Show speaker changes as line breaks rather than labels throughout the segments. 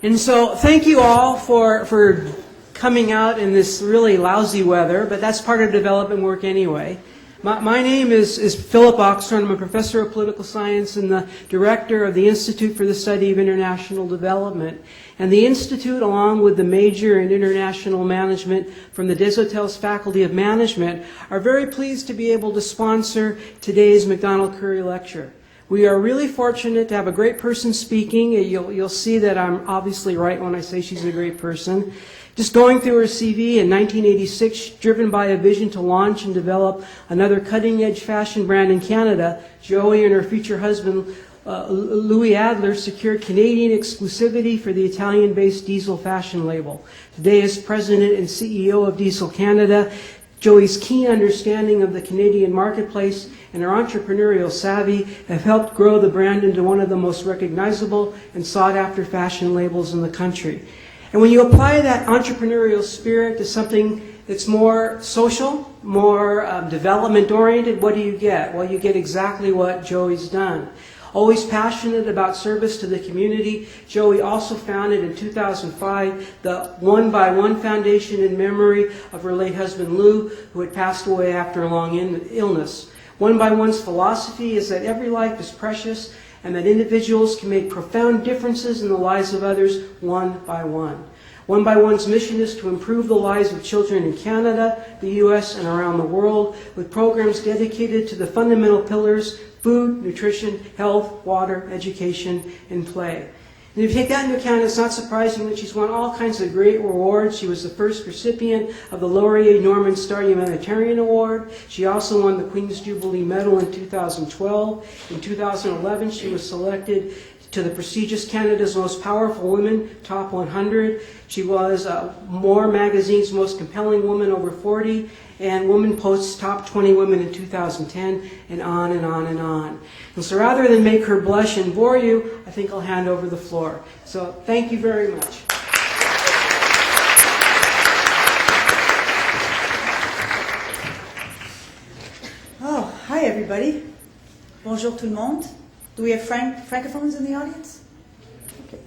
And so thank you all for coming out in this really lousy weather, but that's part of development work anyway. My name is Philip Oxford. I'm a professor of political science and the director of the Institute for the Study of International Development. And the Institute, along with the major in international management from the Des Hotels Faculty of Management, are very pleased to be able to sponsor today's McDonald-Currie Lecture. We are really fortunate to have a great person speaking. You'll see that I'm obviously right when I say she's a great person. Just going through her CV in 1986, driven by a vision to launch and develop another cutting-edge fashion brand in Canada, Joelle and her future husband, Louis Adler, secured Canadian exclusivity for the Italian-based Diesel fashion label. Today, as president and CEO of Diesel Canada, Joey's keen understanding of the Canadian marketplace and her entrepreneurial savvy have helped grow the brand into one of the most recognizable and sought-after fashion labels in the country. And when you apply that entrepreneurial spirit to something that's more social, more development-oriented, what do you get? Well, you get exactly what Joey's done. Always passionate about service to the community, Joey also founded in 2005 the One by One Foundation in memory of her late husband Lou, who had passed away after a long illness. One by One's philosophy is that every life is precious and that individuals can make profound differences in the lives of others one by one. One by One's mission is to improve the lives of children in Canada, the U.S., and around the world with programs dedicated to the fundamental pillars: food, nutrition, health, water, education, and play. And if you take that into account, it's not surprising that she's won all kinds of great awards. She was the first recipient of the Laurier Norman Star Humanitarian Award. She also won the Queen's Jubilee Medal in 2012. In 2011, she was selected to the prestigious Canada's Most Powerful Women Top 100. She was More Magazine's Most Compelling Woman Over 40, and Woman Post's Top 20 Women in 2010, and on and on and on. And so rather than make her blush and bore you, I think I'll hand over the floor. So thank you very much.
Oh, hi everybody. Bonjour tout le monde. Do we have francophones in the audience? Okay.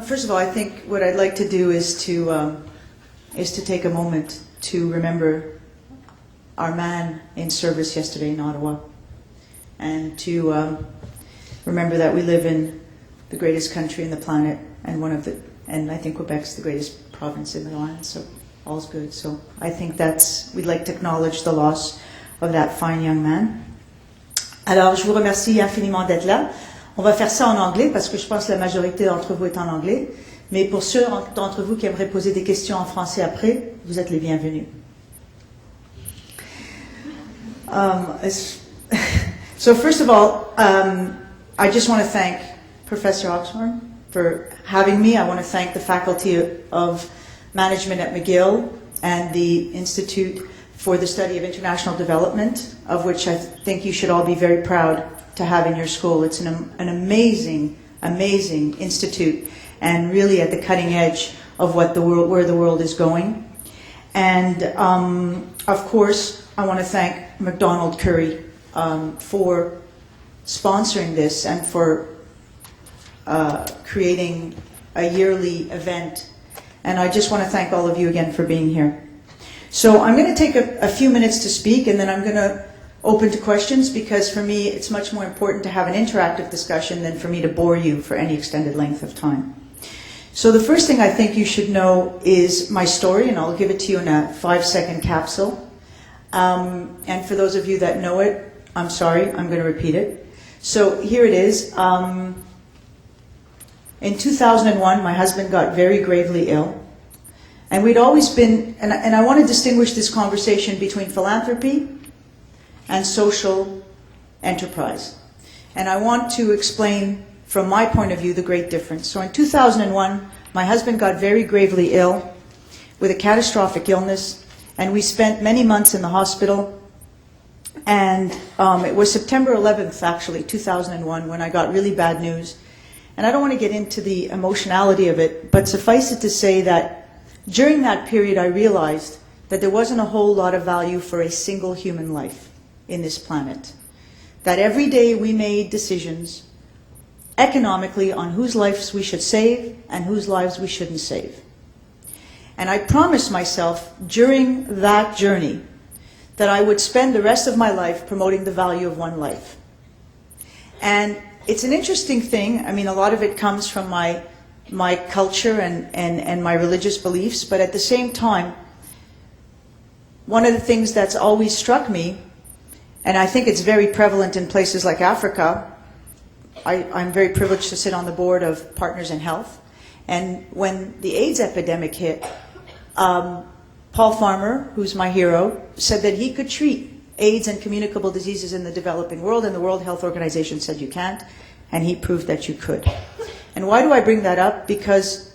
First of all, I think what I'd like to do is to take a moment to remember our man in service yesterday in Ottawa, and to remember that we live in the greatest country in the planet, and I think Quebec's the greatest province in the land, so all's good. So I think we'd like to acknowledge the loss of that fine young man. Alors, je vous remercie infiniment d'être là. On va faire ça en anglais parce que je pense que la majorité d'entre vous est en anglais. Mais pour ceux d'entre vous qui aimeraient poser des questions en français après, vous êtes les bienvenus. So first of all, I just want to thank Professor Oxford for having me. I want to thank the Faculty of Management at McGill and the Institute for the Study of International Development, of which I think you should all be very proud to have in your school. It's an amazing, amazing institute, and really at the cutting edge of where the world is going. And of course, I want to thank McDonald-Currie for sponsoring this and for creating a yearly event. And I just want to thank all of you again for being here. So I'm going to take a few minutes to speak, and then I'm going to open to questions, because for me it's much more important to have an interactive discussion than for me to bore you for any extended length of time. So the first thing I think you should know is my story, and I'll give it to you in a 5-second capsule. And for those of you that know it, I'm sorry, I'm going to repeat it. So here it is. In 2001, my husband got very gravely ill. And we'd always been, and I want to distinguish this conversation between philanthropy and social enterprise. And I want to explain from my point of view the great difference. So in 2001, my husband got very gravely ill with a catastrophic illness, and we spent many months in the hospital. And it was September 11th, actually, 2001, when I got really bad news. And I don't want to get into the emotionality of it, but suffice it to say that during that period, I realized that there wasn't a whole lot of value for a single human life in this planet. That every day we made decisions economically on whose lives we should save and whose lives we shouldn't save. And I promised myself during that journey that I would spend the rest of my life promoting the value of one life. And it's an interesting thing. I mean, a lot of it comes from my culture and my religious beliefs, but at the same time, one of the things that's always struck me, and I think it's very prevalent in places like Africa, I'm very privileged to sit on the board of Partners in Health, and when the AIDS epidemic hit, Paul Farmer, who's my hero, said that he could treat AIDS and communicable diseases in the developing world, and the World Health Organization said you can't, and he proved that you could. And why do I bring that up? Because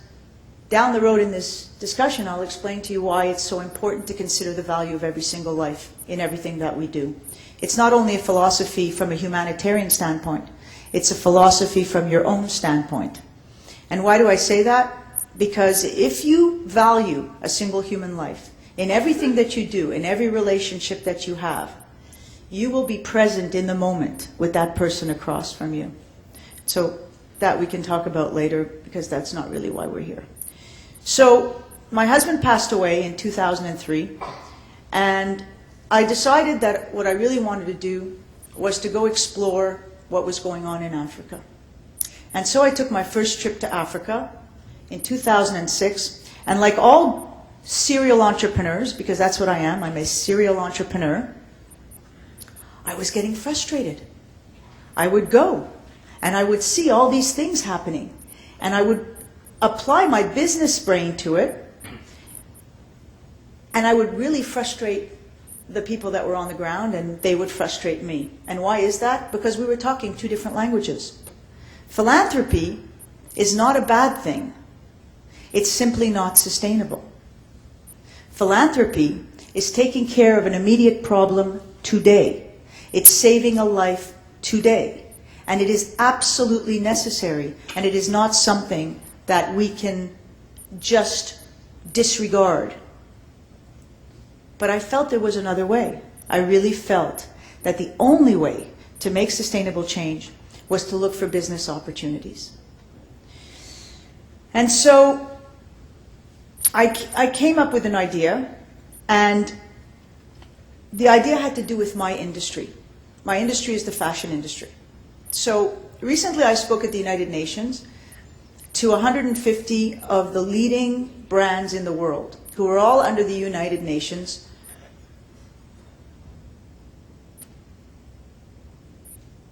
down the road in this discussion, I'll explain to you why it's so important to consider the value of every single life in everything that we do. It's not only a philosophy from a humanitarian standpoint, it's a philosophy from your own standpoint. And why do I say that? Because if you value a single human life, in everything that you do, in every relationship that you have, you will be present in the moment with that person across from you. So that we can talk about later, because that's not really why we're here. So my husband passed away in 2003, and I decided that what I really wanted to do was to go explore what was going on in Africa. And so I took my first trip to Africa in 2006, and like all serial entrepreneurs, because that's what I am, I'm a serial entrepreneur, I was getting frustrated. I would go, and I would see all these things happening, and I would apply my business brain to it, and I would really frustrate the people that were on the ground, and they would frustrate me. And why is that? Because we were talking two different languages. Philanthropy is not a bad thing. It's simply not sustainable. Philanthropy is taking care of an immediate problem today. It's saving a life today. And it is absolutely necessary, and it is not something that we can just disregard. But I felt there was another way. I really felt that the only way to make sustainable change was to look for business opportunities. And so I came up with an idea, and the idea had to do with my industry. My industry is the fashion industry. So recently I spoke at the United Nations to 150 of the leading brands in the world, who are all under the United Nations.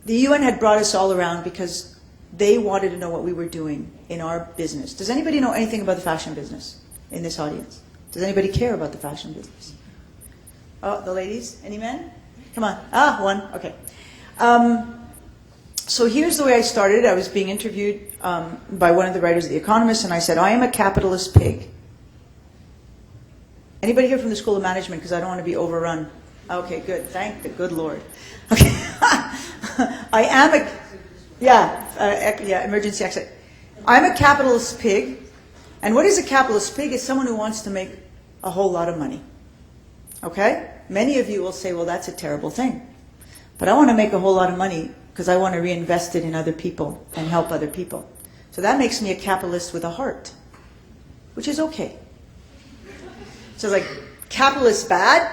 The UN had brought us all around because they wanted to know what we were doing in our business. Does anybody know anything about the fashion business in this audience? Does anybody care about the fashion business? Oh, the ladies? Any men? Come on. Ah, one. Okay. So here's the way I started. I was being interviewed by one of the writers of The Economist, and I said, I am a capitalist pig. Anybody here from the School of Management? Because I don't want to be overrun. Okay, good. Thank the good Lord. Okay. I am a... Yeah, emergency exit. I'm a capitalist pig. And what is a capitalist pig? It's someone who wants to make a whole lot of money. Okay? Many of you will say, well, that's a terrible thing. But I want to make a whole lot of money because I want to reinvest it in other people and help other people. So that makes me a capitalist with a heart, which is okay. So like, capitalist bad,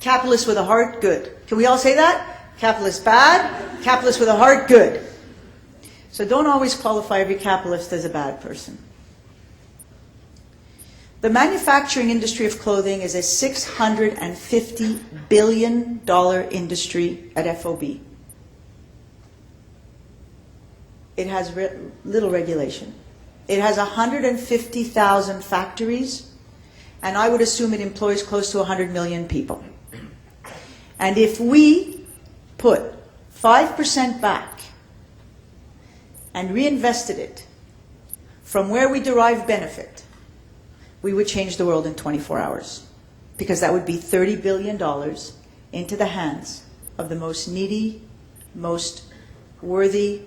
capitalist with a heart good. Can we all say that? Capitalist bad, capitalist with a heart good. So don't always qualify every capitalist as a bad person. The manufacturing industry of clothing is a $650 billion industry at FOB. It has little regulation. It has 150,000 factories, and I would assume it employs close to 100 million people. And if we put 5% back and reinvested it from where we derive benefit, we would change the world in 24 hours. Because that would be $30 billion into the hands of the most needy, most worthy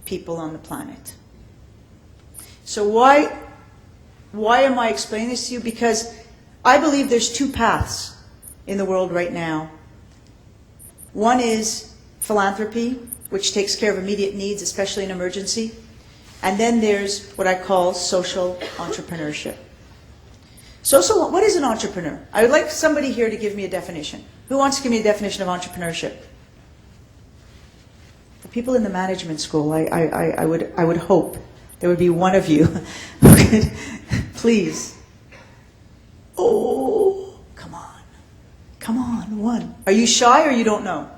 people on the planet. So why am I explaining this to you? Because I believe there's two paths in the world right now. One is philanthropy, which takes care of immediate needs, especially in emergency. And then there's what I call social entrepreneurship. What is an entrepreneur? I would like somebody here to give me a definition. Who wants to give me a definition of entrepreneurship? The people in the management school, I would hope there would be one of you who could, please. Oh, come on. Come on, one. Are you shy or you don't know?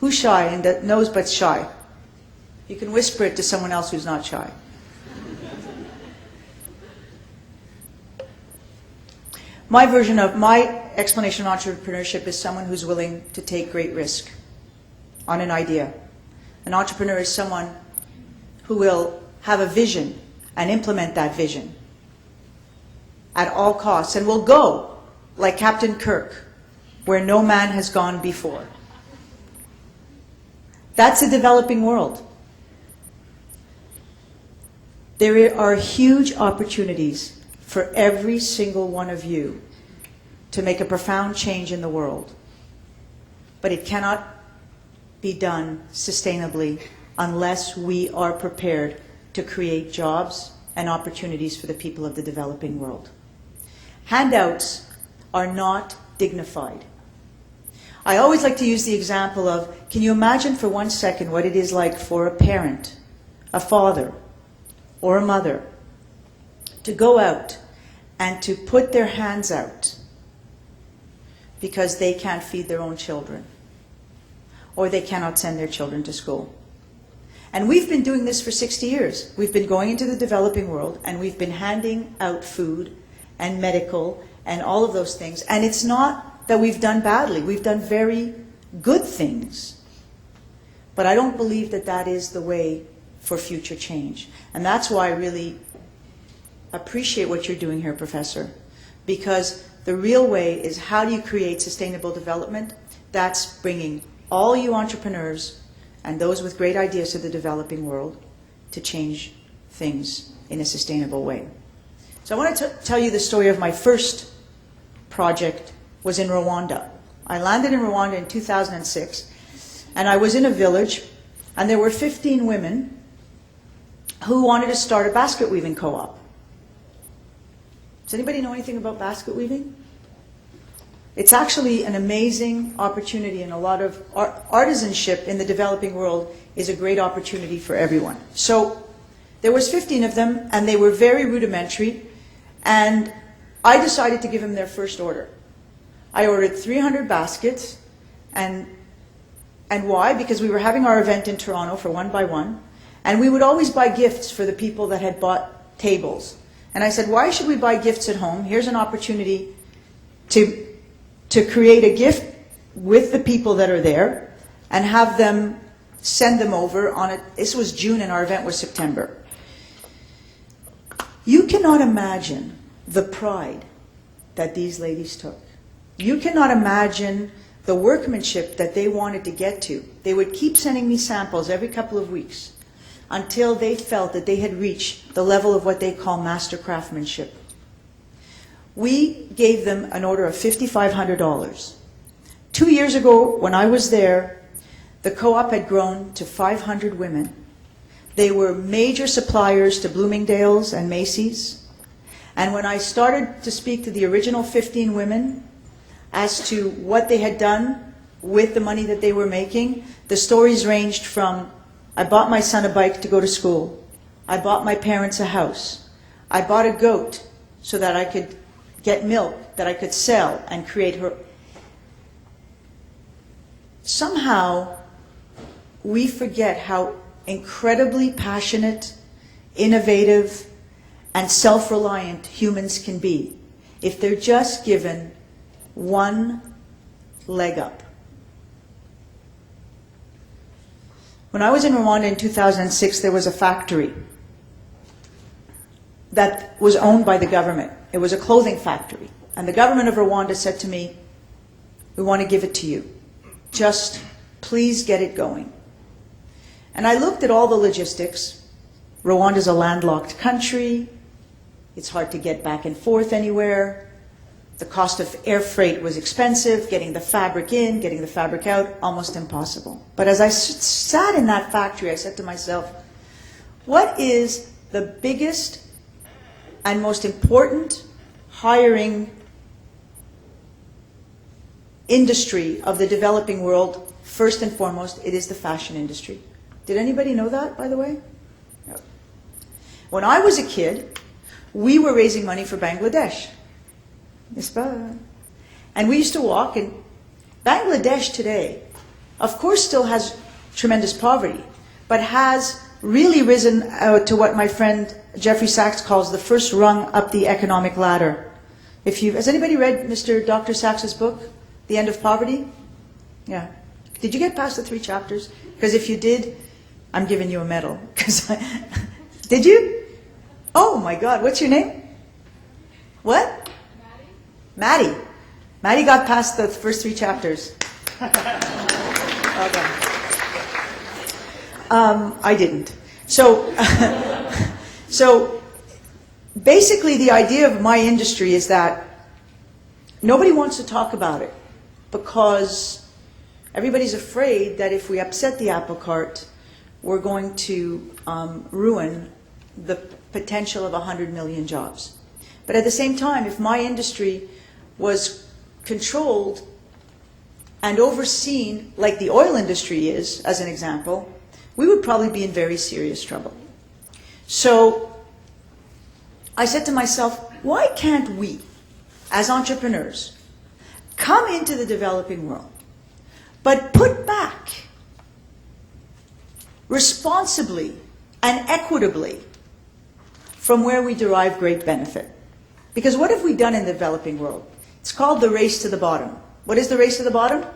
Who's shy and that knows but shy? You can whisper it to someone else who's not shy. My explanation of entrepreneurship is someone who's willing to take great risk on an idea. An entrepreneur is someone who will have a vision and implement that vision at all costs and will go like Captain Kirk where no man has gone before. That's a developing world. There are huge opportunities for every single one of you to make a profound change in the world. But it cannot be done sustainably unless we are prepared to create jobs and opportunities for the people of the developing world. Handouts are not dignified. I always like to use the example of, can you imagine for 1 second what it is like for a parent, a father, or a mother to go out and to put their hands out because they can't feed their own children or they cannot send their children to school. And we've been doing this for 60 years. We've been going into the developing world and we've been handing out food and medical and all of those things. And it's not that we've done badly. We've done very good things. But I don't believe that that is the way for future change. And that's why I really appreciate what you're doing here, Professor. Because the real way is, how do you create sustainable development? That's bringing all you entrepreneurs and those with great ideas to the developing world to change things in a sustainable way. So I want to tell you the story of my first project was in Rwanda. I landed in Rwanda in 2006, and I was in a village, and there were 15 women who wanted to start a basket weaving co-op. Does anybody know anything about basket weaving? It's actually an amazing opportunity, and a lot of artisanship in the developing world is a great opportunity for everyone. So there was 15 of them, and they were very rudimentary, and I decided to give them their first order. I ordered 300 baskets, and why? Because we were having our event in Toronto for One by One, and we would always buy gifts for the people that had bought tables. And I said, why should we buy gifts at home? Here's an opportunity to create a gift with the people that are there and have them send them over on it. This was June and our event was September. You cannot imagine the pride that these ladies took. You cannot imagine the workmanship that they wanted to get to. They would keep sending me samples every couple of weeks until they felt that they had reached the level of what they call master craftsmanship. We gave them an order of $5,500. 2 years ago, when I was there, the co-op had grown to 500 women. They were major suppliers to Bloomingdale's and Macy's. And when I started to speak to the original 15 women as to what they had done with the money that they were making, the stories ranged from, I bought my son a bike to go to school. I bought my parents a house. I bought a goat so that I could get milk that I could sell and create her. Somehow, we forget how incredibly passionate, innovative, and self-reliant humans can be if they're just given one leg up. When I was in Rwanda in 2006, there was a factory that was owned by the government. It was a clothing factory. And the government of Rwanda said to me, we want to give it to you. Just please get it going. And I looked at all the logistics. Rwanda's a landlocked country. It's hard to get back and forth anywhere. The cost of air freight was expensive, getting the fabric in, getting the fabric out, almost impossible. But as I sat in that factory, I said to myself, what is the biggest and most important hiring industry of the developing world? First and foremost, it is the fashion industry. Did anybody know that, by the way? No. When I was a kid, we were raising money for Bangladesh. N'est-ce pas? And we used to walk, and Bangladesh today, of course, still has tremendous poverty, but has really risen to what my friend Jeffrey Sachs calls the first rung up the economic ladder. Has anybody read Dr. Sachs's book, The End of Poverty? Yeah. Did you get past the 3 chapters? Because if you did, I'm giving you a medal. Did you? Oh my God, what's your name? What? Maddie. Maddie got past the first 3 chapters. Okay. I didn't. So, so basically the idea of my industry is that nobody wants to talk about it because everybody's afraid that if we upset the apple cart, we're going to ruin the potential of 100 million jobs. But at the same time, if my industry was controlled and overseen like the oil industry is, as an example, we would probably be in very serious trouble. So I said to myself, why can't we, as entrepreneurs, come into the developing world, but put back responsibly and equitably from where we derive great benefit? Because what have we done in the developing world? It's called the race to the bottom. What is the race to the bottom?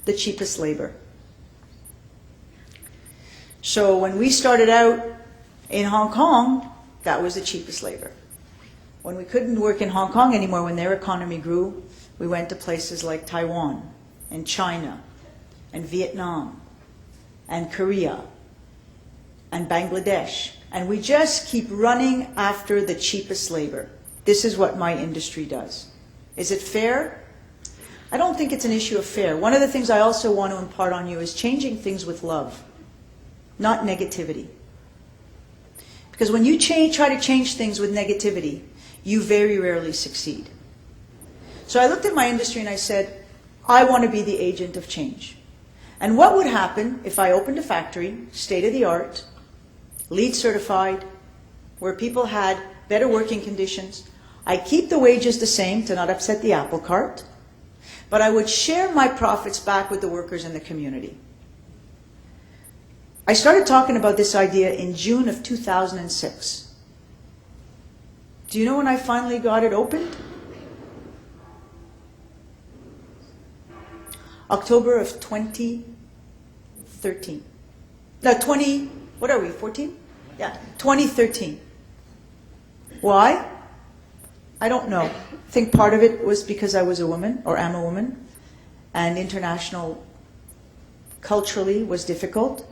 The cheapest labor. So when we started out in Hong Kong, that was the cheapest labor. When we couldn't work in Hong Kong anymore, when their economy grew, we went to places like Taiwan and China and Vietnam and Korea and Bangladesh. And we just keep running after the cheapest labor. This is what my industry does. Is it fair? I don't think it's an issue of fair. One of the things I also want to impart on you is changing things with love, not negativity. Because when you try to change things with negativity, you very rarely succeed. So I looked at my industry and I said, I want to be the agent of change. And what would happen if I opened a factory, state-of-the-art, LEED certified, where people had better working conditions? I keep the wages the same to not upset the apple cart, but I would share my profits back with the workers in the community. I started talking about this idea in June of 2006. Do you know when I finally got it opened? October of 2013. No, what are we, 14? Yeah, 2013. Why? I don't know. I think part of it was because I was a woman, or am a woman, and international culturally was difficult.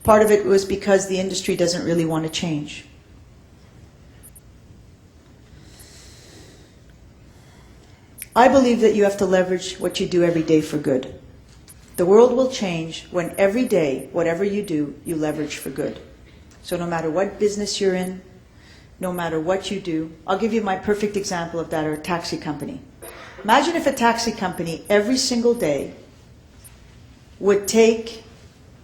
Part of it was because the industry doesn't really want to change. I believe that you have to leverage what you do every day for good. The world will change when every day, whatever you do, you leverage for good. So no matter what business you're in, no matter what you do, I'll give you my perfect example of that, or a taxi company. Imagine if a taxi company every single day would take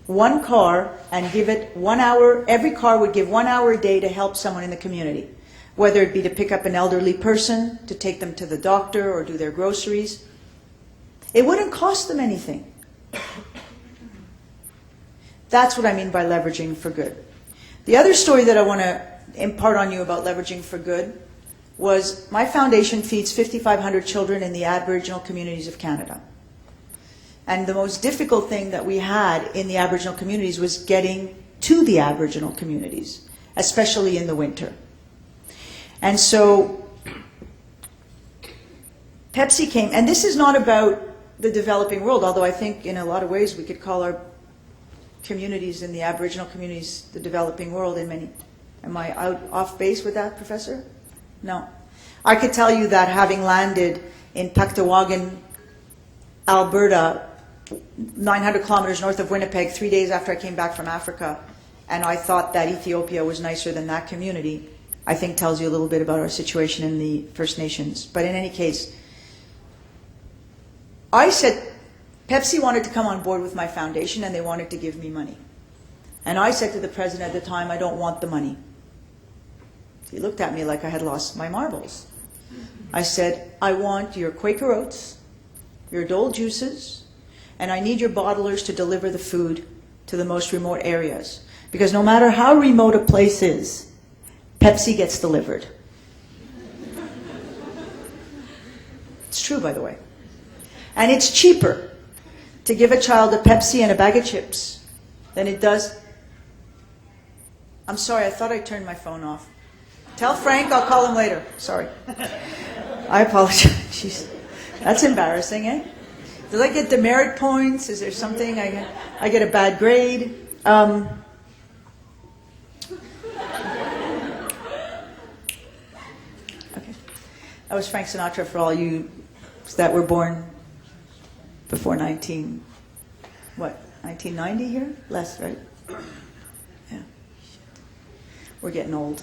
one car and give it 1 hour, every car would give 1 hour a day to help someone in the community. Whether it be to pick up an elderly person, to take them to the doctor or do their groceries. It wouldn't cost them anything. That's what I mean by leveraging for good. The other story that I want to impart on you about leveraging for good was my foundation feeds 5,500 children in the Aboriginal communities of Canada. And the most difficult thing that we had in the Aboriginal communities was getting to the Aboriginal communities, especially in the winter. And so Pepsi came, and this is not about the developing world, although I think in a lot of ways we could call our communities in the Aboriginal communities the developing world in many. Am I off base with that, Professor? No. I could tell you that having landed in Pactawagan, Alberta, 900 kilometers north of Winnipeg, 3 days after I came back from Africa, and I thought that Ethiopia was nicer than that community, I think tells you a little bit about our situation in the First Nations. But in any case, I said, Pepsi wanted to come on board with my foundation and they wanted to give me money. And I said to the president at the time, I don't want the money. He looked at me like I had lost my marbles. I said, I want your Quaker Oats, your Dole juices, and I need your bottlers to deliver the food to the most remote areas. Because no matter how remote a place is, Pepsi gets delivered. It's true, by the way. And it's cheaper to give a child a Pepsi and a bag of chips than it does. I'm sorry, I thought I turned my phone off. Tell Frank I'll call him later. Sorry. I apologize. Jeez. That's embarrassing, eh? Did I get demerit points? Is there something I get a bad grade? Okay. That was Frank Sinatra for all you that were born before 1990 here? Less, right? Yeah. We're getting old.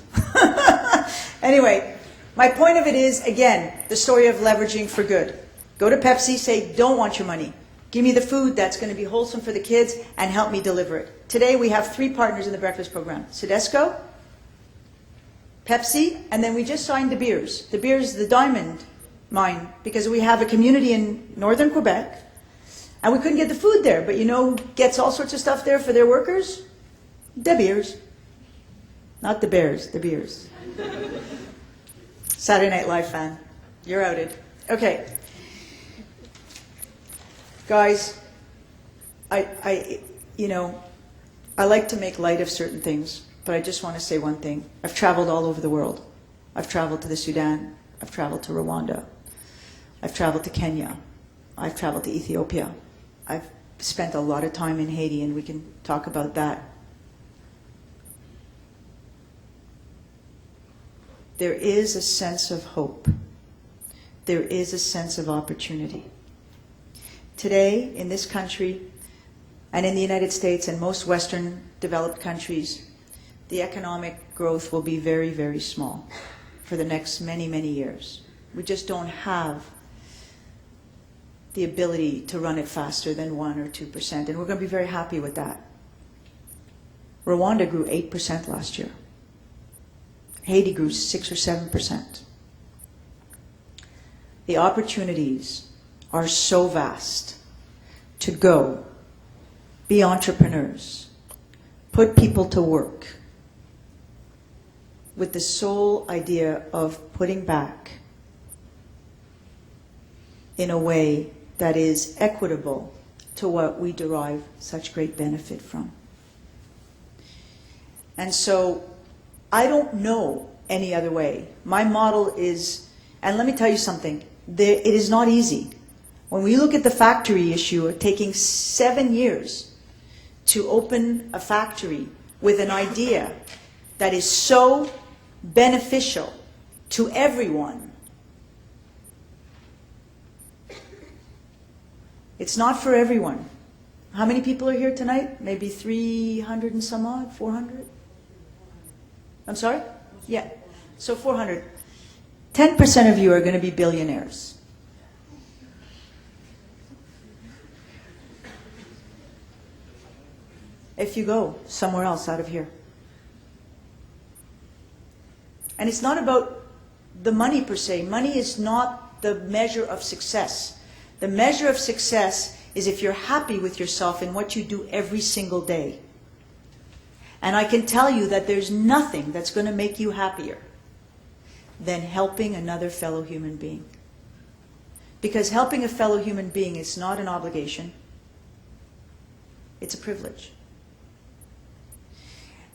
Anyway, my point of it is, again, the story of leveraging for good. Go to Pepsi, say, don't want your money. Give me the food that's going to be wholesome for the kids and help me deliver it. Today we have 3 partners in the breakfast program. Sodexo, Pepsi, and then we just signed De Beers. De Beers, the diamond mine, because we have a community in northern Quebec, and we couldn't get the food there. But you know who gets all sorts of stuff there for their workers? De Beers. Not the Bears, De Beers. Saturday Night Live fan. You're outed. Okay. Guys, I like to make light of certain things, but I just want to say one thing. I've traveled all over the world. I've traveled to the Sudan. I've traveled to Rwanda. I've traveled to Kenya. I've traveled to Ethiopia. I've spent a lot of time in Haiti, and we can talk about that. There is a sense of hope. There is a sense of opportunity. Today, in this country, and in the United States and most Western developed countries, the economic growth will be very, very small for the next many, many years. We just don't have the ability to run it faster than 1 or 2%, and we're going to be very happy with that. Rwanda grew 8% last year. Haiti grew 6 or 7%. The opportunities are so vast to go, be entrepreneurs, put people to work with the sole idea of putting back in a way that is equitable to what we derive such great benefit from. And so I don't know any other way. My model is, and let me tell you something, it is not easy. When we look at the factory issue, it's taking 7 years to open a factory with an idea that is so beneficial to everyone. It's not for everyone. How many people are here tonight? Maybe 300 and some odd? 400? I'm sorry? Yeah. So 400. 10% of you are going to be billionaires. If you go somewhere else out of here. And it's not about the money per se. Money is not the measure of success. The measure of success is if you're happy with yourself in what you do every single day. And I can tell you that there's nothing that's going to make you happier than helping another fellow human being. Because helping a fellow human being is not an obligation. It's a privilege.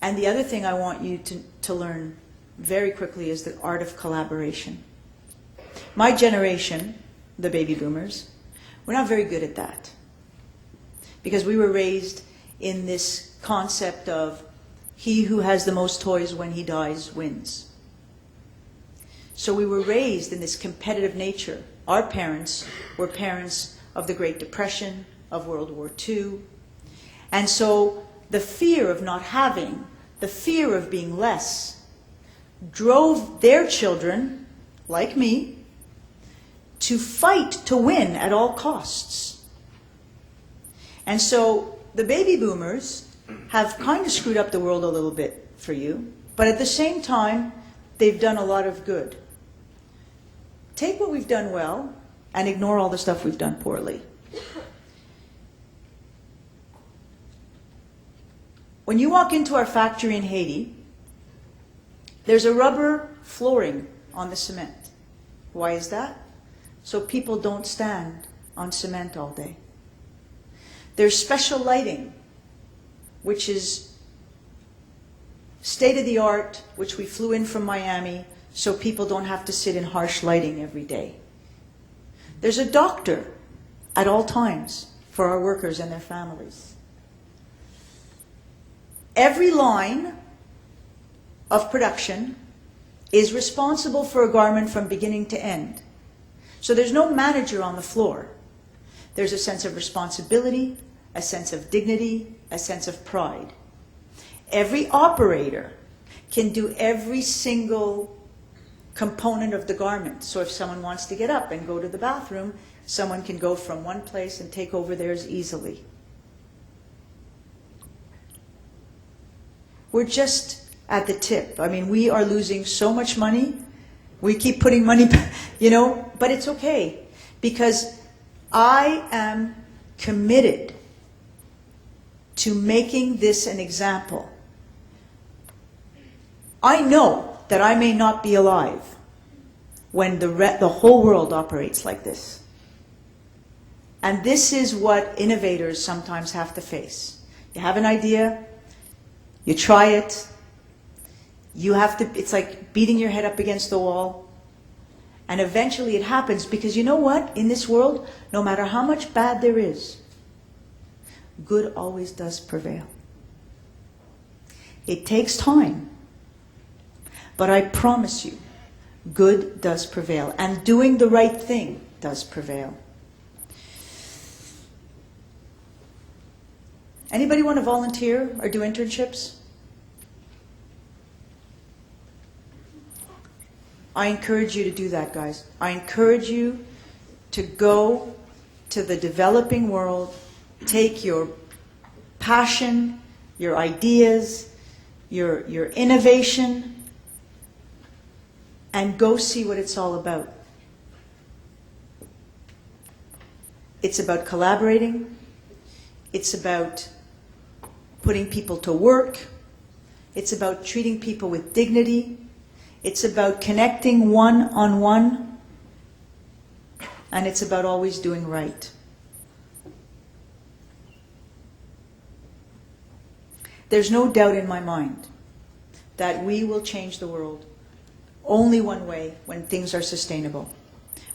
And the other thing I want you to learn very quickly is the art of collaboration. My generation, the baby boomers, we're not very good at that. Because we were raised in this concept of he who has the most toys when he dies wins. So we were raised in this competitive nature Our parents were parents of the Great Depression, of World War II. And so the fear of not having, the fear of being less, drove their children, like me, to fight to win at all costs. And so the baby boomers have kind of screwed up the world a little bit for you, but at the same time, they've done a lot of good. Take what we've done well and ignore all the stuff we've done poorly. When you walk into our factory in Haiti, there's a rubber flooring on the cement. Why is that? So people don't stand on cement all day. There's special lighting, which is state-of-the-art, which we flew in from Miami, so people don't have to sit in harsh lighting every day. There's a doctor at all times for our workers and their families. Every line of production is responsible for a garment from beginning to end. So there's no manager on the floor. There's a sense of responsibility, a sense of dignity, a sense of pride. Every operator can do every single component of the garment. So if someone wants to get up and go to the bathroom, someone can go from one place and take over theirs easily. We're just at the tip. I mean, we are losing so much money. We keep putting money back, but it's okay. Because I am committed to making this an example. I know that I may not be alive when the whole world operates like this. And this is what innovators sometimes have to face. You have an idea, you try it, it's like beating your head up against the wall, and eventually it happens, because you know what? In this world, no matter how much bad there is, good always does prevail. It takes time, but I promise you, good does prevail, and doing the right thing does prevail. Anybody want to volunteer or do internships? I encourage you to do that, guys. I encourage you to go to the developing world, take your passion, your ideas, your innovation, and go see what it's all about. It's about collaborating. It's about putting people to work. It's about treating people with dignity. It's about connecting one-on-one. And it's about always doing right. There's no doubt in my mind that we will change the world only one way: when things are sustainable.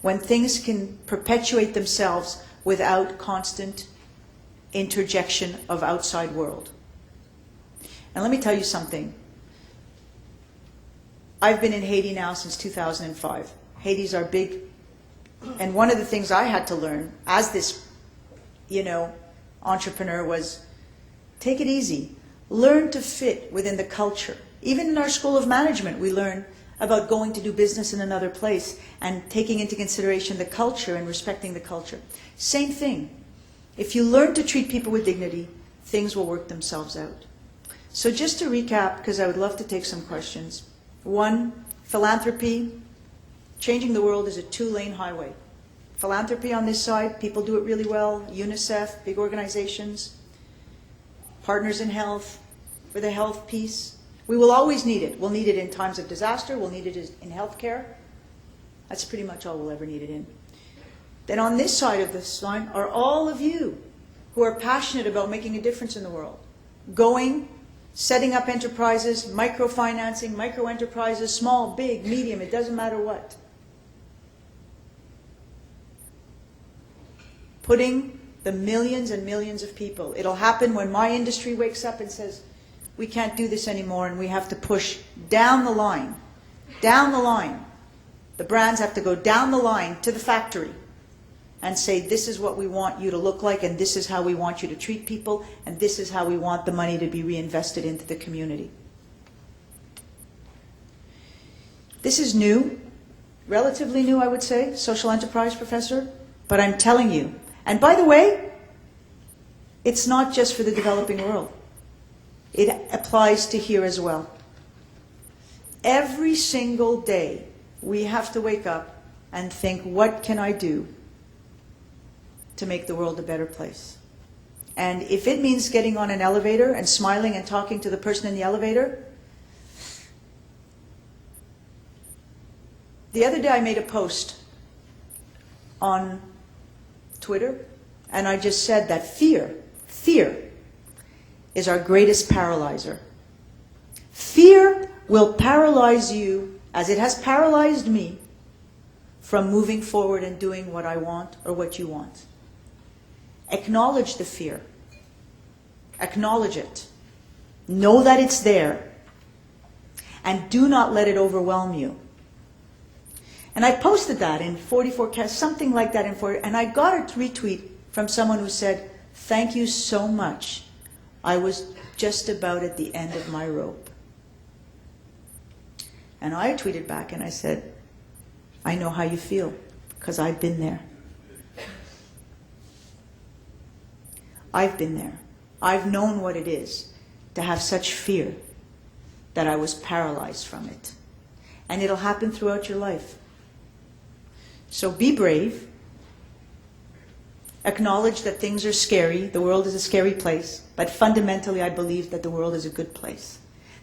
When things can perpetuate themselves without constant interjection of outside world. And let me tell you something. I've been in Haiti now since 2005. Haiti's our big, and one of the things I had to learn as this, entrepreneur was take it easy. Learn to fit within the culture. Even in our School of Management, we learn about going to do business in another place and taking into consideration the culture and respecting the culture. Same thing. If you learn to treat people with dignity, things will work themselves out. So just to recap, because I would love to take some questions. 1, philanthropy. Changing the world is a 2-lane highway. Philanthropy on this side, people do it really well. UNICEF, big organizations. Partners in Health, for the health piece. We will always need it. We'll need it in times of disaster. We'll need it in healthcare. That's pretty much all we'll ever need it in. Then on this side of this line are all of you who are passionate about making a difference in the world. Going, setting up enterprises, microfinancing, micro-enterprises, small, big, medium, it doesn't matter what. Putting the millions and millions of people. It'll happen when my industry wakes up and says, we can't do this anymore and we have to push down the line, The brands have to go down the line to the factory and say, this is what we want you to look like, and this is how we want you to treat people, and this is how we want the money to be reinvested into the community. This is new, relatively new, I would say, social enterprise, Professor, but I'm telling you. And by the way, it's not just for the developing world. It applies to here as well. Every single day, we have to wake up and think, what can I do to make the world a better place? And if it means getting on an elevator and smiling and talking to the person in the elevator. The other day I made a post on Twitter, and I just said that fear is our greatest paralyzer. Fear will paralyze you, as it has paralyzed me, from moving forward and doing what I want or what you want. Acknowledge the fear. Acknowledge it. Know that it's there. And do not let it overwhelm you. And I posted that in 44, something like that in 40, and I got a retweet from someone who said, thank you so much. I was just about at the end of my rope. And I tweeted back and I said, I know how you feel, because I've been there. I've been there. I've known what it is to have such fear that I was paralyzed from it. And it'll happen throughout your life. So be brave. Acknowledge that things are scary. The world is a scary place. But fundamentally, I believe that the world is a good place.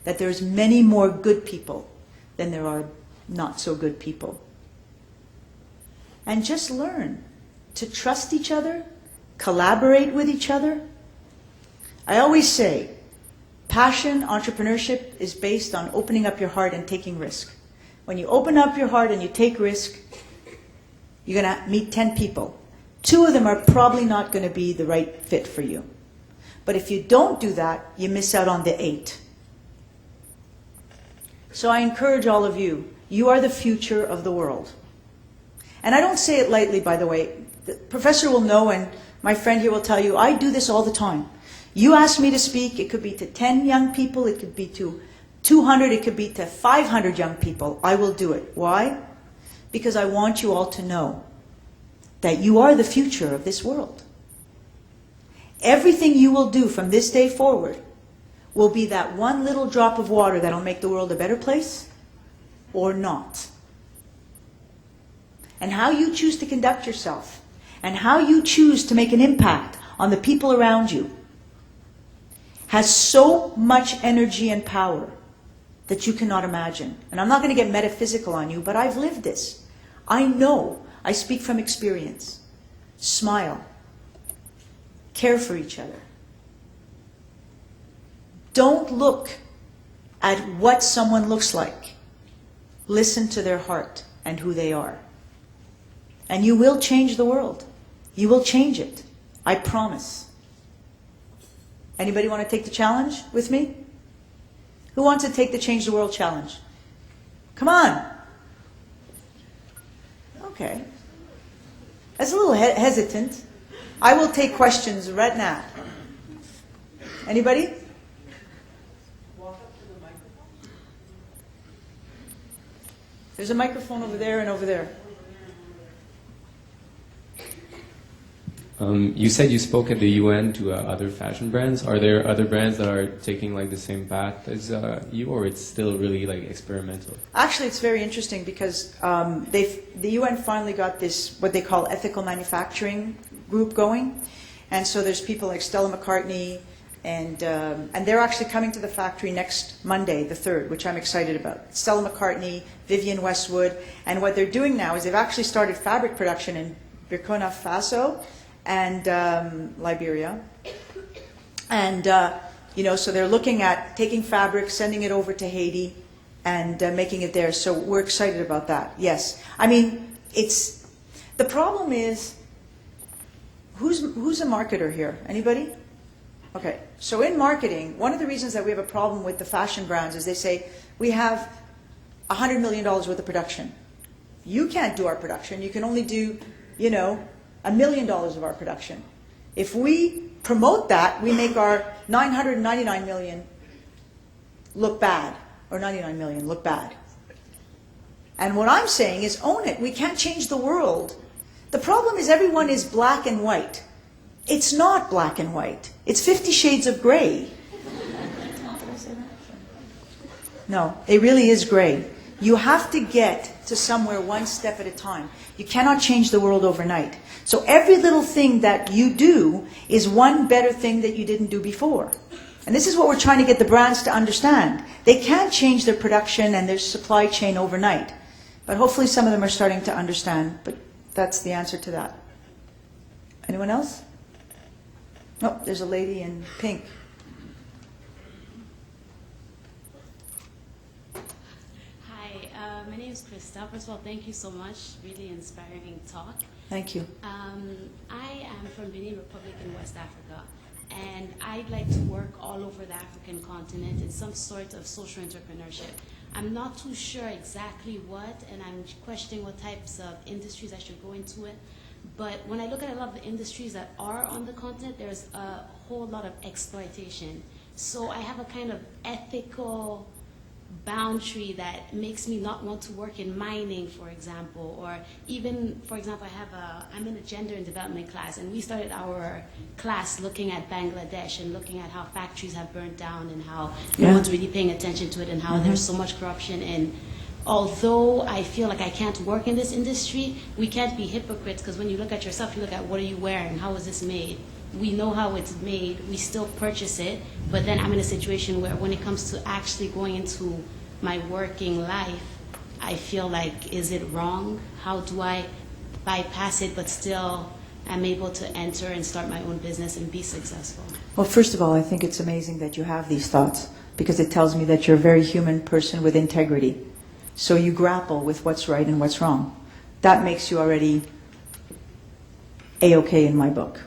That there's many more good people than there are not so good people. And just learn to trust each other, collaborate with each other. I always say, passion, entrepreneurship is based on opening up your heart and taking risk. When you open up your heart and you take risk, you're going to meet 10 people. 2 of them are probably not going to be the right fit for you. But if you don't do that, you miss out on the 8. So I encourage all of you, you are the future of the world. And I don't say it lightly, by the way. The professor will know, and my friend here will tell you, I do this all the time. You ask me to speak, it could be to 10 young people, it could be to 200, it could be to 500 young people. I will do it. Why? Because I want you all to know that you are the future of this world. Everything you will do from this day forward will be that one little drop of water that will make the world a better place, or not. And how you choose to conduct yourself, and how you choose to make an impact on the people around you, has so much energy and power that you cannot imagine. And I'm not going to get metaphysical on you, but I've lived this. I know. I speak from experience. Smile. Care for each other. Don't look at what someone looks like. Listen to their heart and who they are. And you will change the world. You will change it. I promise. Anybody want to take the challenge with me? Who wants to take the Change the World challenge? Come on. Okay. That's a little hesitant. I will take questions right now. Anybody? Walk up to the microphone. There's a microphone over there and over there.
You said you spoke at the UN to other fashion brands. Are there other brands that are taking like the same path as you, or it's still really like experimental?
Actually, it's very interesting because the UN finally got this, what they call ethical manufacturing group going. And so there's people like Stella McCartney, and they're actually coming to the factory next Monday, the 3rd, which I'm excited about. Stella McCartney, Vivienne Westwood, and what they're doing now is they've actually started fabric production in Burkina Faso and Liberia. And, so they're looking at taking fabric, sending it over to Haiti, and making it there. So we're excited about that, yes. I mean, the problem is, who's a marketer here? Anybody? Okay, so in marketing, one of the reasons that we have a problem with the fashion brands is they say, we have $100 million worth of production. You can't do our production. You can only do, you know, $1 million of our production. If we promote that, we make our 999 million look bad, or 99 million look bad. And what I'm saying is own it. We can't change the world. The problem is everyone is black and white. It's not black and white. It's 50 shades of gray. Did I say that? No, it really is gray. You have to get to somewhere one step at a time. You cannot change the world overnight. So every little thing that you do is one better thing that you didn't do before. And this is what we're trying to get the brands to understand. They can't change their production and their supply chain overnight. But hopefully some of them are starting to understand. But that's the answer to that. Anyone else? Oh, there's a lady in pink.
Hi, my name is Krista. First of all, thank you so much. Really inspiring talk.
Thank you.
I am from Benin Republic in West Africa, and I'd like to work all over the African continent in some sort of social entrepreneurship. I'm not too sure exactly what, and I'm questioning what types of industries I should go into it. But when I look at a lot of the industries that are on the continent, there's a whole lot of exploitation. So I have a kind of ethical boundary that makes me not want to work in mining, for example, or even, for example, I'm in a gender and development class, and we started our class looking at Bangladesh and looking at how factories have burnt down and how no one's really paying attention to it and how there's so much corruption. And although I feel like I can't work in this industry, we can't be hypocrites, because when you look at yourself, you look at what are you wearing, how is this made? We know how it's made, we still purchase it, but then I'm in a situation where when it comes to actually going into my working life, I feel like, is it wrong? How do I bypass it but still am able to enter and start my own business and be successful?
Well, first of all, I think it's amazing that you have these thoughts, because it tells me that you're a very human person with integrity. So you grapple with what's right and what's wrong. That makes you already A-okay in my book.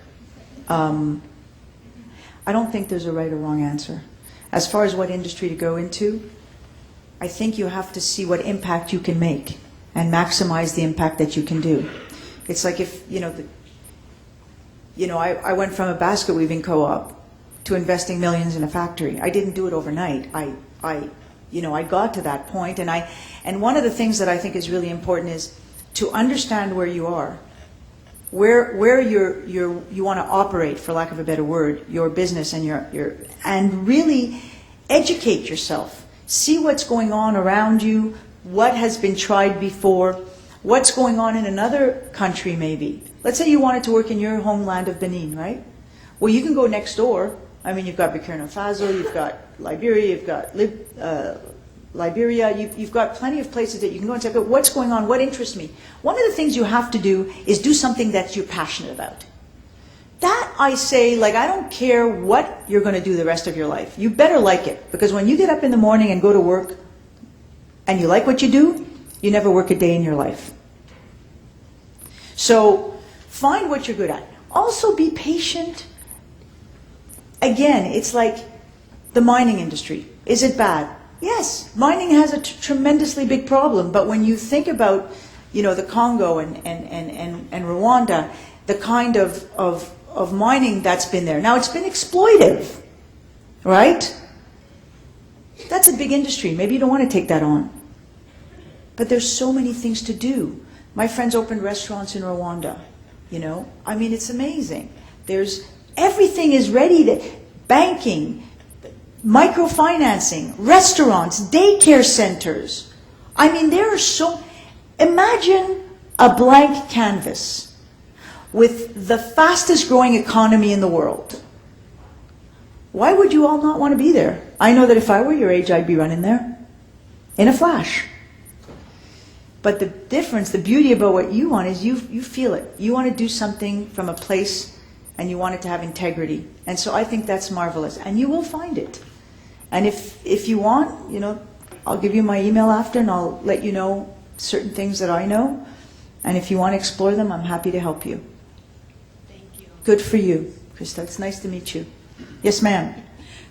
I don't think there's a right or wrong answer. As far as what industry to go into, I think you have to see what impact you can make and maximize the impact that you can do. It's like if, I went from a basket weaving co-op to investing millions in a factory. I didn't do it overnight. I got to that point, and one of the things that I think is really important is to understand where you are. Where you want to operate, for lack of a better word, your business and really educate yourself. See what's going on around you, what has been tried before, what's going on in another country maybe. Let's say you wanted to work in your homeland of Benin, right? Well, you can go next door. I mean, you've got Burkina Faso, you've got Liberia, you've got Liberia, you've got plenty of places that you can go and say, but what's going on, what interests me? One of the things you have to do is do something that you're passionate about. That I say, I don't care what you're going to do the rest of your life. You better like it, because when you get up in the morning and go to work and you like what you do, you never work a day in your life. So find what you're good at. Also be patient. Again, it's like the mining industry. Is it bad? Yes, mining has a tremendously big problem, but when you think about, the Congo and Rwanda, the kind of mining that's been there. Now, it's been exploitive, right? That's a big industry. Maybe you don't want to take that on. But there's so many things to do. My friends opened restaurants in Rwanda, I mean, it's amazing. Everything is ready to, banking, microfinancing, restaurants, daycare centers. I mean, imagine a blank canvas with the fastest growing economy in the world. Why would you all not want to be there? I know that if I were your age, I'd be running there in a flash. But the difference, the beauty about what you want is you feel it. You want to do something from a place and you want it to have integrity. And so I think that's marvelous. And you will find it. And if you want, I'll give you my email after and I'll let you know certain things that I know. And if you want to explore them, I'm happy to help you.
Thank you.
Good for you, Krista. It's nice to meet you. Yes, ma'am.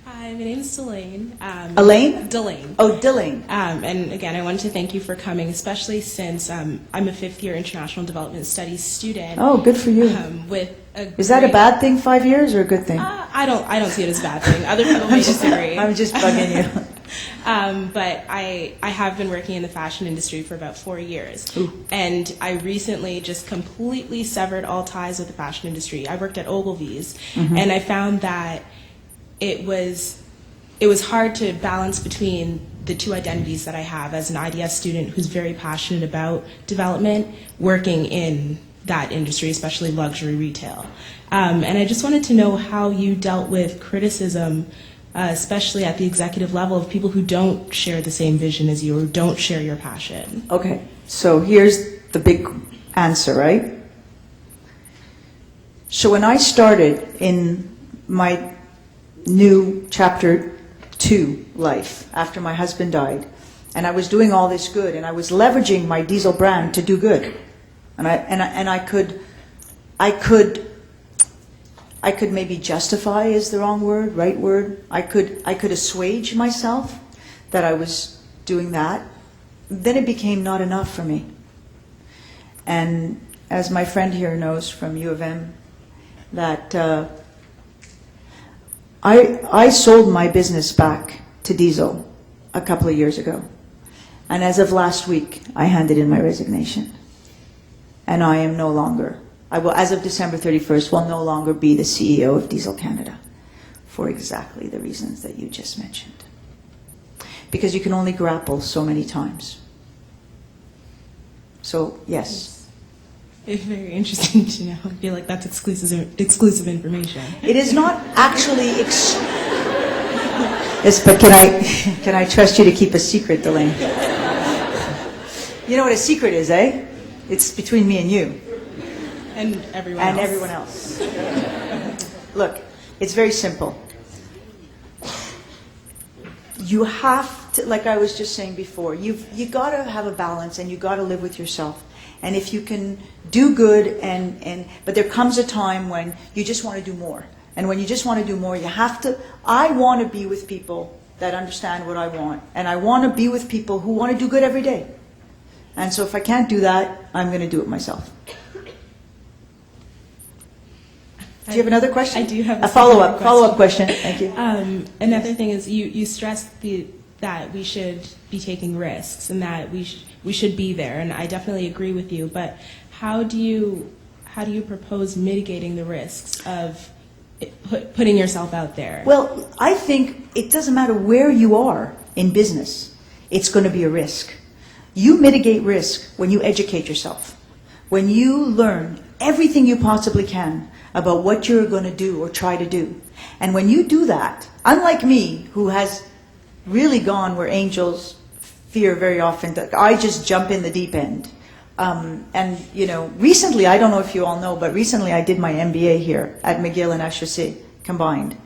Hi, Hi, my name is Delane.
Elaine?
Delane.
Oh, Dilling.
And again, I wanted to thank you for coming, especially since I'm a fifth-year International Development Studies student.
Oh, good for you.
With
Is that a bad thing, 5 years, or a good thing?
I don't see it as a bad thing. Other people may disagree.
I'm just bugging you.
But I have been working in the fashion industry for about 4 years.
Ooh.
And I recently just completely severed all ties with the fashion industry. I worked at Ogilvy's, and I found that it was hard to balance between the two identities that I have as an IDS student who's very passionate about development, working in that industry, especially luxury retail. And I just wanted to know how you dealt with criticism, especially at the executive level, of people who don't share the same vision as you or don't share your passion.
Okay, so here's the big answer, right? So when I started in my new chapter 2 life after my husband died, and I was doing all this good, and I was leveraging my diesel brand to do good, and I could maybe justify is the wrong word, right word. I could assuage myself that I was doing that. Then it became not enough for me. And as my friend here knows from U of M, that I sold my business back to Diesel a couple of years ago. And as of last week, I handed in my resignation. And I am no longer, I will, as of December 31st, will no longer be the CEO of Diesel Canada for exactly the reasons that you just mentioned. Because you can only grapple so many times. So, yes.
It's very interesting to know. I feel like that's exclusive information.
It is not actually yes, but can I trust you to keep a secret, Delane? You know what a secret is, eh? It's between me and you.
And everyone
and
else.
everyone else. Look, it's very simple. You have to, like I was just saying before, you got to have a balance, and you got to live with yourself. And if you can do good, but there comes a time when you just want to do more. And when you just want to do more, you have to. I want to be with people that understand what I want, and I want to be with people who want to do good every day. And so if I can't do that, I'm going to do it myself. Do you have another question?
I do have
a follow-up question. Thank you.
Another thing is you stressed that we should be taking risks and that we should be there, and I definitely agree with you. But how do you propose mitigating the risks of putting yourself out there?
Well, I think it doesn't matter where you are in business. It's going to be a risk. You mitigate risk when you educate yourself, when you learn everything you possibly can about what you're going to do or try to do. And when you do that, unlike me, who has really gone where angels fear very often, that I just jump in the deep end. And, you know, recently, I don't know if you all know, but recently I did my MBA here at McGill and HEC combined.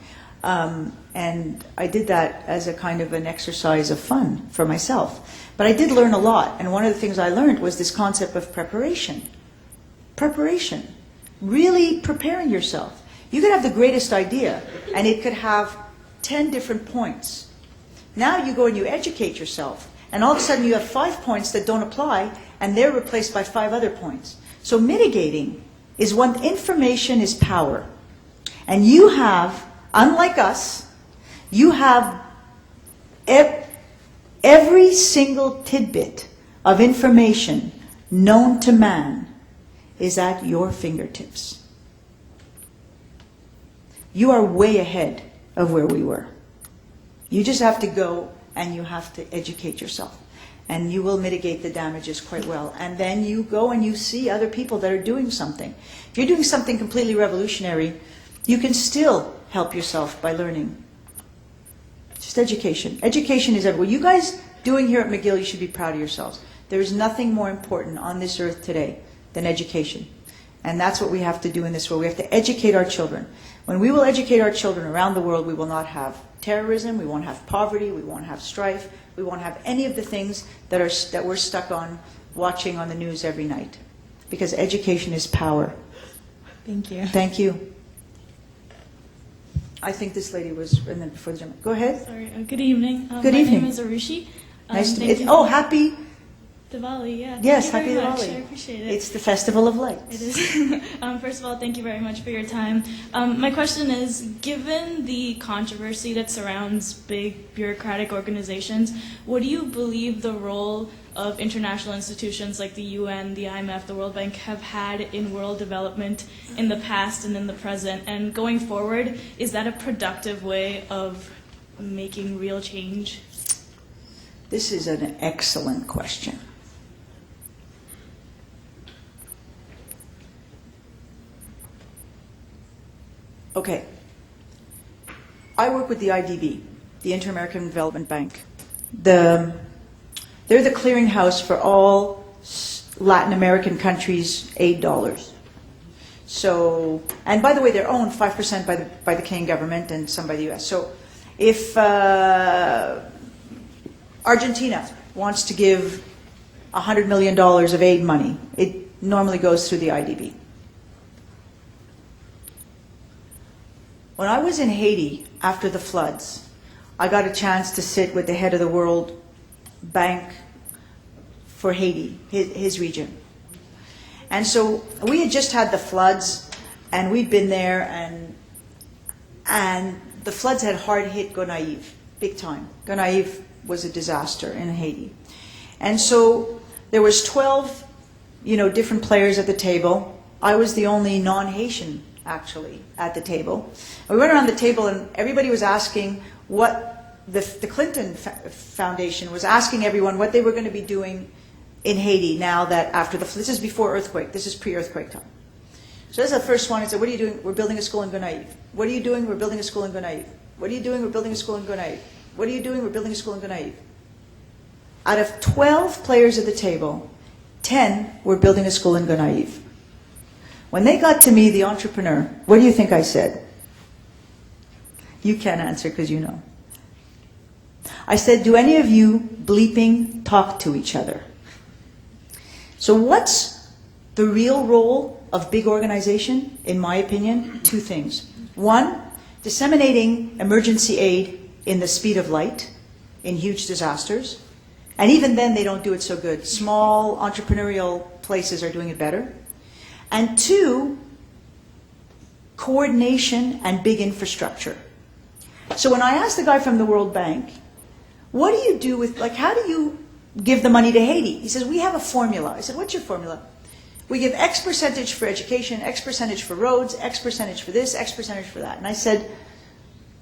And I did that as a kind of an exercise of fun for myself. But I did learn a lot. And one of the things I learned was this concept of preparation. Preparation. Really preparing yourself. You could have the greatest idea, and it could have 10 different points. Now you go and you educate yourself, and all of a sudden you have 5 points that don't apply, and they're replaced by 5 other points. So mitigating is when information is power. And you have, unlike us, you have every single tidbit of information known to man is at your fingertips. You are way ahead of where we were. You just have to go and you have to educate yourself. And you will mitigate the damages quite well. And then you go and you see other people that are doing something. If you're doing something completely revolutionary, you can still help yourself by learning. Just education. Education is everywhere. What you guys doing here at McGill, you should be proud of yourselves. There is nothing more important on this earth today than education. And that's what we have to do in this world. We have to educate our children. When we will educate our children around the world, we will not have terrorism, we won't have poverty, we won't have strife, we won't have any of the things that we're stuck on watching on the news every night. Because education is power.
Thank you.
Thank you. I think this lady was, and then before the gentleman. Go ahead.
Sorry. Good evening.
Good evening.
My name is Arushi.
Nice to
thank
meet
you.
Oh, happy.
Diwali, yeah.
Yes,
Thank
happy
you very much.
Diwali.
I appreciate it.
It's the Festival of Lights.
It is. First of all, thank you very much for your time. My question is, given the controversy that surrounds big bureaucratic organizations, what do you believe the role of international institutions like the UN, the IMF, the World Bank have had in world development in the past and in the present? And going forward, is that a productive way of making real change?
This is an excellent question. Okay. I work with the IDB, the Inter-American Development Bank. They're the clearinghouse for all Latin American countries' aid dollars. So, and by the way, they're owned 5% by the Canadian government and some by the U.S. So, if Argentina wants to give $100 million of aid money, it normally goes through the IDB. When I was in Haiti after the floods, I got a chance to sit with the head of the World Bank for Haiti, his region. And so we had just had the floods, and we'd been there, and the floods had hard hit Gonaïves, big time. Gonaïves was a disaster in Haiti. And so there was 12, different players at the table. I was the only non-Haitian, actually, at the table. We went around the table, and everybody was asking what the Clinton Foundation was asking everyone what they were going to be doing in Haiti now that after this is before earthquake, this is pre-earthquake time. So this is the first one. He said, what are you doing? We're building a school in Gonaïves. What are you doing? We're building a school in Gonaïves. What are you doing? We're building a school in Gonaïves. What are you doing? We're building a school in Gonaïves. Out of 12 players at the table, 10 were building a school in Gonaïves. When they got to me, the entrepreneur, what do you think I said? You can't answer because you know. I said, do any of you bleeping talk to each other? So what's the real role of big organization, in my opinion? Two things. One, disseminating emergency aid in the speed of light in huge disasters. And even then, they don't do it so good. Small entrepreneurial places are doing it better. And two, coordination and big infrastructure. So when I asked the guy from the World Bank, what do you do with, how do you give the money to Haiti? He says, we have a formula. I said, what's your formula? We give X percentage for education, X percentage for roads, X percentage for this, X percentage for that. And I said,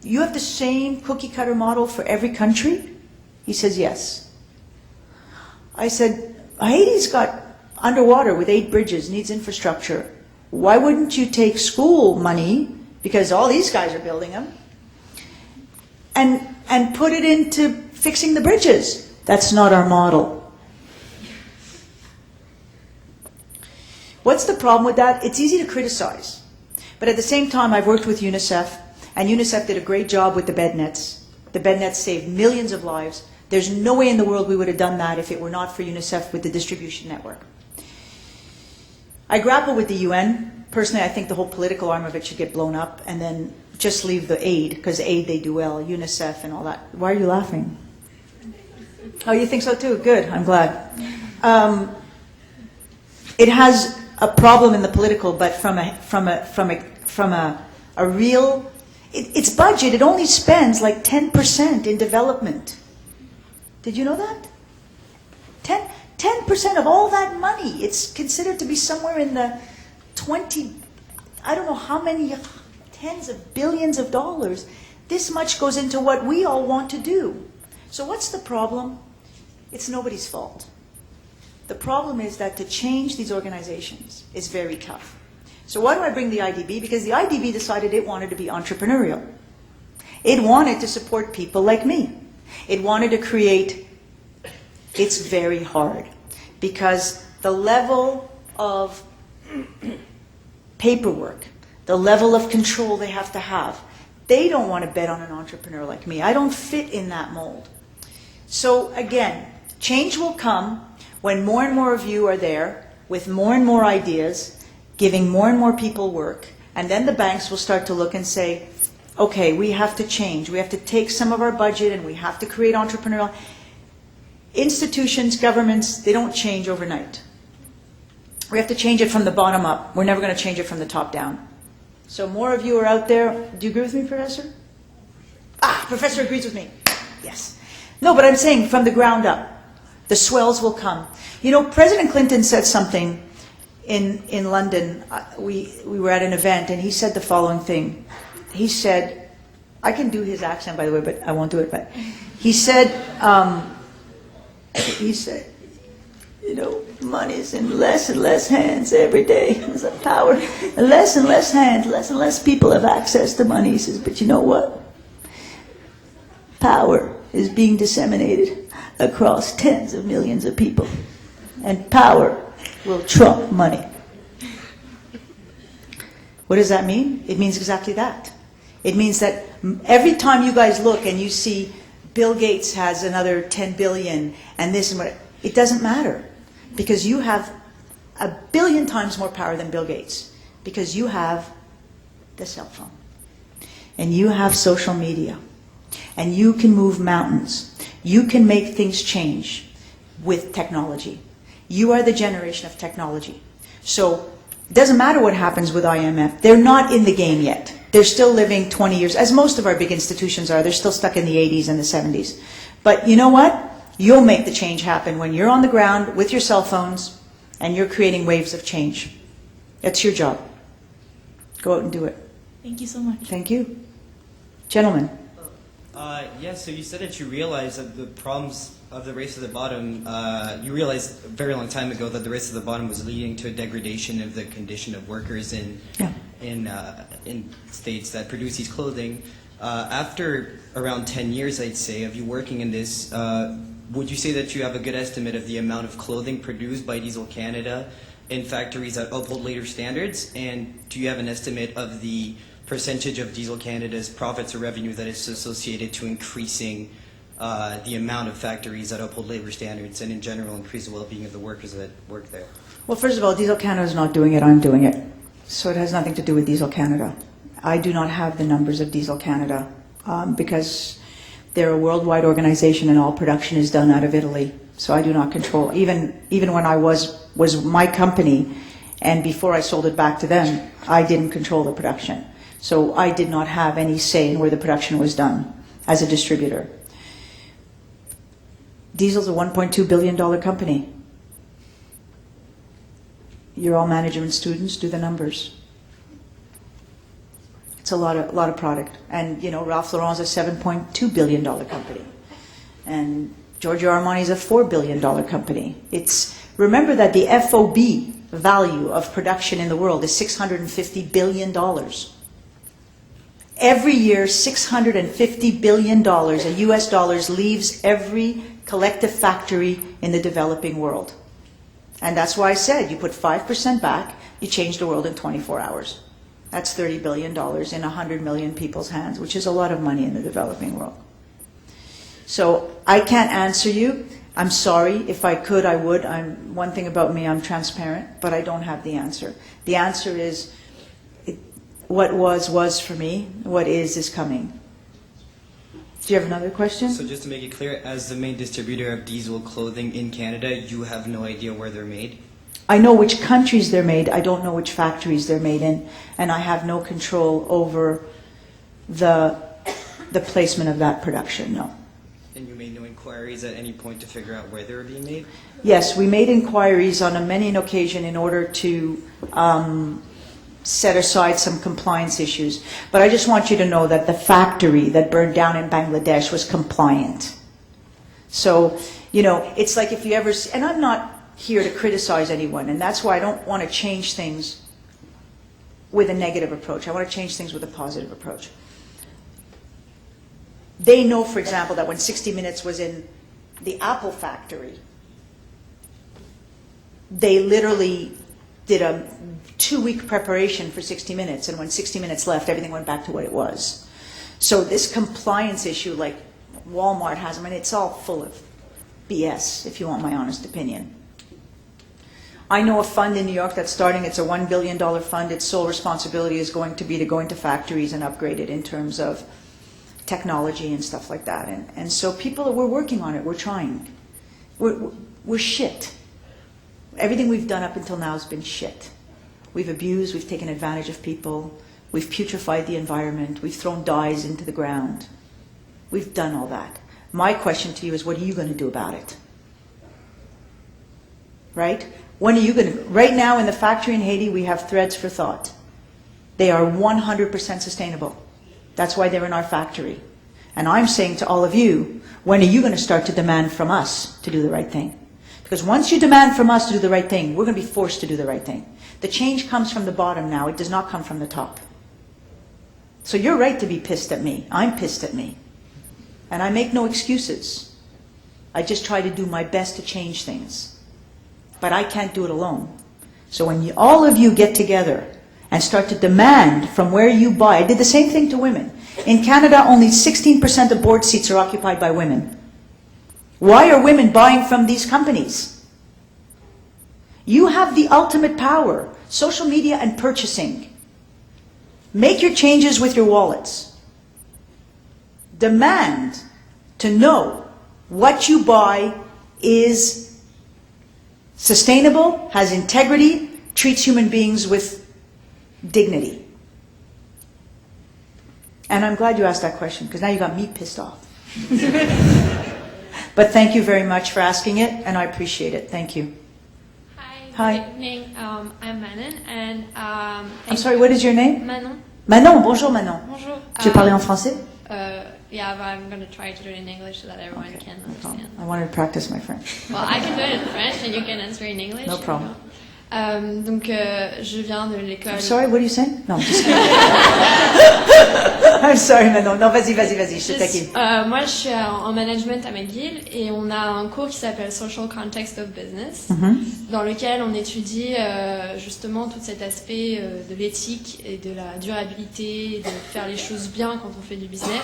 you have the same cookie cutter model for every country? He says, yes. I said, Haiti's got underwater with 8 bridges, needs infrastructure. Why wouldn't you take school money, because all these guys are building them, and put it into fixing the bridges? That's not our model. What's the problem with that? It's easy to criticize. But at the same time, I've worked with UNICEF, and UNICEF did a great job with the bed nets. The bed nets saved millions of lives. There's no way in the world we would have done that if it were not for UNICEF with the distribution network. I grapple with the UN. Personally, I think the whole political arm of it should get blown up and then just leave the aid, because aid they do well, UNICEF and all that. Why are you laughing? Oh, you think so too? Good, I'm glad. It has a problem in the political, but from a real, its budget, it only spends like 10% in development. Did you know that? 10% of all that money. It's considered to be somewhere in the 20, I don't know how many tens of billions of dollars. This much goes into what we all want to do. So what's the problem? It's nobody's fault. The problem is that to change these organizations is very tough. So why do I bring the IDB? Because the IDB decided it wanted to be entrepreneurial. It wanted to support people like me. It wanted to create. It's very hard because the level of paperwork, the level of control they have to have, they don't want to bet on an entrepreneur like me. I don't fit in that mold. So again, change will come when more and more of you are there with more and more ideas, giving more and more people work, and then the banks will start to look and say, okay, we have to change. We have to take some of our budget and we have to create entrepreneurial. Institutions, governments, they don't change overnight. We have to change it from the bottom up. We're never going to change it from the top down. So more of you are out there. Do you agree with me, Professor? Ah, Professor agrees with me. Yes. No, but I'm saying from the ground up. The swells will come. You know, President Clinton said something in London. We were at an event, and he said the following thing. He said, I can do his accent, by the way, but I won't do it. But he said, you know, money's in less and less hands every day. It's a power. Less and less hands, less and less people have access to money. He says, but you know what? Power is being disseminated across tens of millions of people. And power will trump money. What does that mean? It means exactly that. It means that every time you guys look and you see Bill Gates has another 10 billion and this and what, it doesn't matter. Because you have 1 billion times more power than Bill Gates. Because you have the cell phone. And you have social media. And you can move mountains. You can make things change with technology. You are the generation of technology. So it doesn't matter what happens with IMF. They're not in the game yet. They're still living 20 years, as most of our big institutions are. They're still stuck in the 80s and the 70s. But you know what? You'll make the change happen when you're on the ground with your cell phones and you're creating waves of change. That's your job. Go out and do it.
Thank you so much.
Thank you. Gentlemen.
Yeah, so you said that you realized that the problems of the race to the bottom, you realized a very long time ago that the race to the bottom was leading to a degradation of the condition of workers in states that produce these clothing. After around 10 years, I'd say, of you working in this, would you say that you have a good estimate of the amount of clothing produced by Diesel Canada in factories that uphold later standards? And do you have an estimate of the percentage of Diesel Canada's profits or revenue that is associated to increasing the amount of factories that uphold labor standards and in general increase the well-being of the workers that work there?
Well, first of all, Diesel Canada is not doing it, I'm doing it. So it has nothing to do with Diesel Canada. I do not have the numbers of Diesel Canada because they're a worldwide organization and all production is done out of Italy. So I do not control, even when I was my company and before I sold it back to them, I didn't control the production. So I did not have any say in where the production was done as a distributor. Diesel's a $1.2 billion company. You're all management students, do the numbers. It's a lot of product. And, you know, Ralph Lauren's a $7.2 billion company. And Giorgio Armani's a $4 billion company. Remember that the FOB value of production in the world is $650 billion. Every year, $650 billion in US dollars leaves every collective factory in the developing world. And that's why I said you put 5% back, you change the world in 24 hours. That's $30 billion in 100 million people's hands, which is a lot of money in the developing world. So I can't answer you. I'm sorry. If I could, I would. One thing about me, I'm transparent, but I don't have the answer. The answer is what was for me, what is coming. Do you have another question?
So just to make it clear, as the main distributor of diesel clothing in Canada, you have no idea where they're made?
I know which countries they're made. I don't know which factories they're made in, and I have no control over the placement of that production, no.
And you made no inquiries at any point to figure out where they were being made?
Yes, we made inquiries on many an occasion in order to set aside some compliance issues. But I just want you to know that the factory that burned down in Bangladesh was compliant. So, you know, it's like if you ever, and I'm not here to criticize anyone, and that's why I don't want to change things with a negative approach. I want to change things with a positive approach. They know, for example, that when 60 Minutes was in the Apple factory, they literally did a 2-week preparation for 60 Minutes, and when 60 Minutes left, everything went back to what it was. So this compliance issue, like Walmart has, I mean, it's all full of BS, if you want my honest opinion. I know a fund in New York that's starting. It's a $1 billion fund. Its sole responsibility is going to be to go into factories and upgrade it in terms of technology and stuff like that. And so we're working on it. We're trying. We're shit. Everything we've done up until now has been shit. We've abused, we've taken advantage of people, we've putrefied the environment, we've thrown dyes into the ground. We've done all that. My question to you is, what are you going to do about it? Right? When are you going to... Right now in the factory in Haiti, we have threads for thought. They are 100% sustainable. That's why they're in our factory. And I'm saying to all of you, when are you going to start to demand from us to do the right thing? Because once you demand from us to do the right thing, we're going to be forced to do the right thing. The change comes from the bottom now. It does not come from the top. So you're right to be pissed at me. I'm pissed at me. And I make no excuses. I just try to do my best to change things. But I can't do it alone. So when all of you get together and start to demand from where you buy, I did the same thing to women. In Canada, only 16% of board seats are occupied by women. Why are women buying from these companies? You have the ultimate power, social media and purchasing. Make your changes with your wallets. Demand to know what you buy is sustainable, has integrity, treats human beings with dignity. And I'm glad you asked that question, because now you got me pissed off. But thank you very much for asking it, and I appreciate it. Thank you.
Hi. Good evening. I'm Manon, and
I'm sorry, what is your name?
Manon.
Manon, bonjour Manon.
Bonjour.
Tu veux parler en français?
Yeah, but I'm going to try to do it in English so that everyone can understand.
I wanted to practice my French.
Well, I can do it in French, and you can answer in English.
No problem.
Donc, je viens de l'école.
I'm sorry, what are you saying? No, I'm just kidding. I'm sorry, Manon. Non, vas-y, je te taquine.
Moi, je suis en management à McGill et on a un cours qui s'appelle Social Context of Business, dans lequel on étudie justement tout cet aspect de l'éthique et de la durabilité, de faire les choses bien quand on fait du business.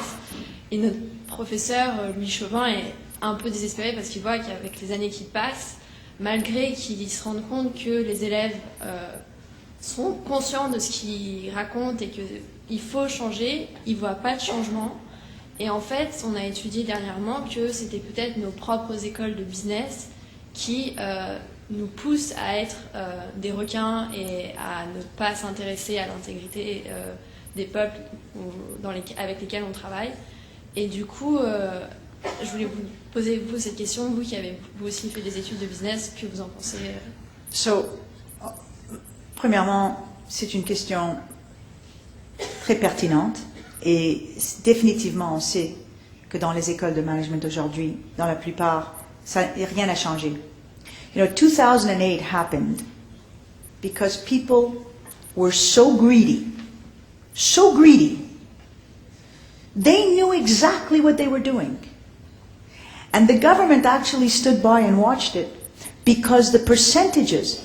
Et notre professeur, Louis Chauvin, est un peu désespéré parce qu'il voit qu'avec les années qui passent, malgré qu'ils se rendent compte que les élèves sont conscients de ce qu'ils racontent et qu'il faut changer, ils ne voient pas de changement. Et en fait, on a étudié dernièrement que c'était peut-être nos propres écoles de business qui nous poussent à être des requins et à ne pas s'intéresser à l'intégrité des peuples avec lesquels on travaille. Et du coup, je voulais vous poser cette question, vous qui avez vous aussi fait des études de business, que vous en pensez?
Premièrement, c'est une question très pertinente et définitivement on sait que dans les écoles de management aujourd'hui, dans la plupart, rien n'a changé. You know, 2008 happened because people were so greedy. They knew exactly what they were doing. And the government actually stood by and watched it because the percentages...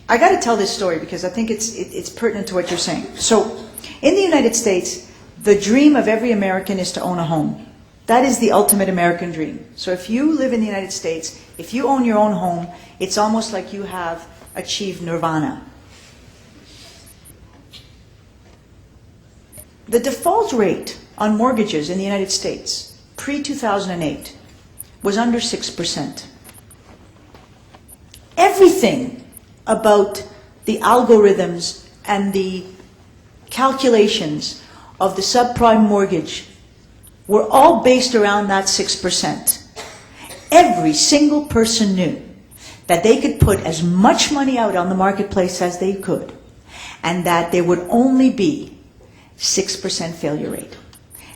I got to tell this story because I think it's pertinent to what you're saying. So, in the United States, the dream of every American is to own a home. That is the ultimate American dream. So if you live in the United States, if you own your own home, it's almost like you have achieved nirvana. The default rate on mortgages in the United States, pre-2008, was under 6%. Everything about the algorithms and the calculations of the subprime mortgage were all based around that 6%. Every single person knew that they could put as much money out on the marketplace as they could, and that there would only be 6% failure rate.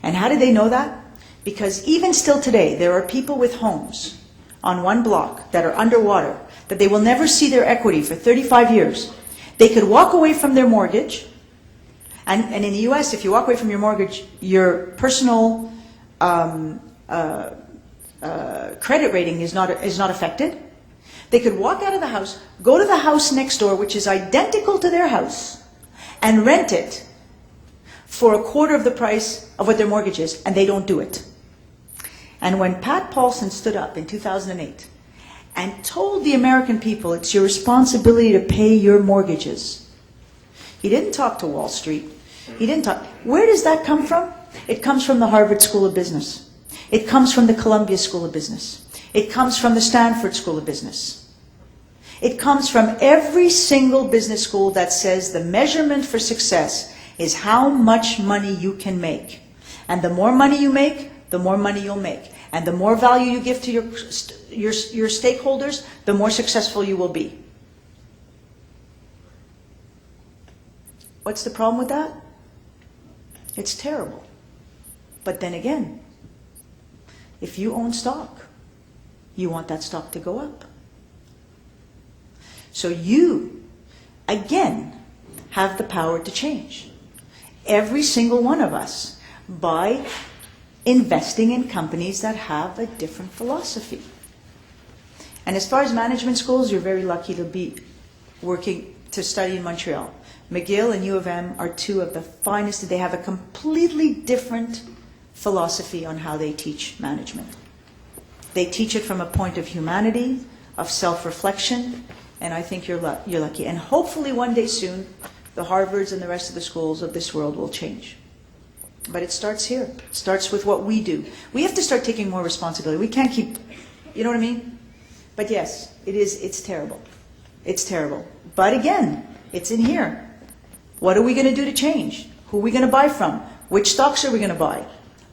And how did they know that? Because even still today, there are people with homes on one block that are underwater, that they will never see their equity for 35 years. They could walk away from their mortgage, and in the US, if you walk away from your mortgage, your personal credit rating is not affected. They could walk out of the house, go to the house next door, which is identical to their house, and rent it for a quarter of the price of what their mortgage is, and they don't do it. And when Pat Paulson stood up in 2008 and told the American people it's your responsibility to pay your mortgages. He didn't talk to Wall Street. He didn't talk. Where does that come from? It comes from the Harvard School of Business. It comes from the Columbia School of Business. It comes from the Stanford School of Business. It comes from every single business school that says the measurement for success is how much money you can make. And the more money you make, the more money you'll make. And the more value you give to your stakeholders, the more successful you will be. What's the problem with that? It's terrible. But then again, if you own stock, you want that stock to go up. So you, again, have the power to change. Every single one of us, by investing in companies that have a different philosophy. And as far as management schools, you're very lucky to be working, to study in Montreal. McGill and U of M are two of the finest. They have a completely different philosophy on how they teach management. They teach it from a point of humanity, of self-reflection, and I think you're lucky. And hopefully one day soon, the Harvards and the rest of the schools of this world will change. But it starts here. It starts with what we do. We have to start taking more responsibility. We can't keep, you know what I mean? But yes, it's terrible. It's terrible. But again, it's in here. What are we going to do to change? Who are we going to buy from? Which stocks are we going to buy?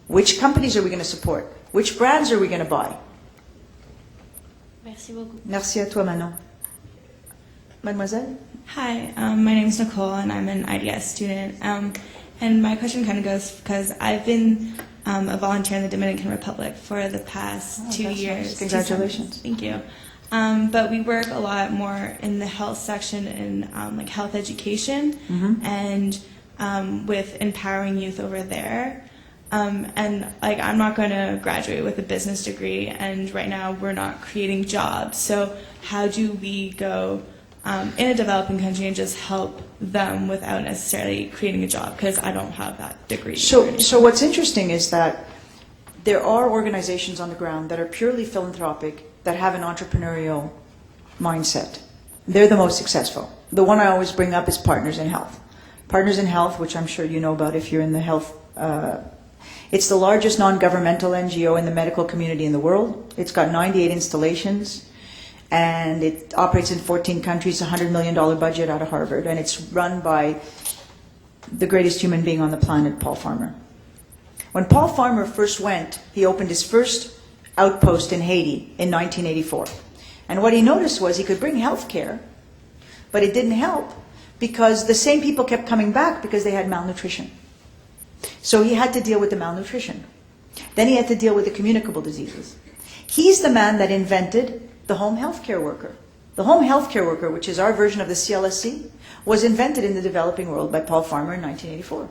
Which companies are we going to support? Which brands are we going to buy?
Merci beaucoup.
Merci à toi, Manon. Mademoiselle?
Hi, my name is Nicole, and I'm an IDS student. And my question kind of goes because I've been a volunteer in the Dominican Republic for the past 2 years.
Nice. Congratulations.
Thank you. But we work a lot more in the health section in like health education and with empowering youth over there. And like I'm not going to graduate with a business degree, and right now we're not creating jobs. So how do we go in a developing country and just help them without necessarily creating a job? Because I don't have that degree.
So what's interesting is that there are organizations on the ground that are purely philanthropic that have an entrepreneurial mindset. They're the most successful. The one I always bring up is Partners in Health. Partners in Health, which I'm sure you know about if you're in the health. It's the largest non-governmental NGO in the medical community in the world. It's got 98 installations, and it operates in 14 countries, $100 million budget out of Harvard, and it's run by the greatest human being on the planet, Paul Farmer. When Paul Farmer first went, he opened his first outpost in Haiti in 1984. And what he noticed was he could bring health care, but it didn't help because the same people kept coming back because they had malnutrition. So he had to deal with the malnutrition. Then he had to deal with the communicable diseases. He's the man that invented the home health care worker. The home health care worker, which is our version of the CLSC, was invented in the developing world by Paul Farmer in 1984.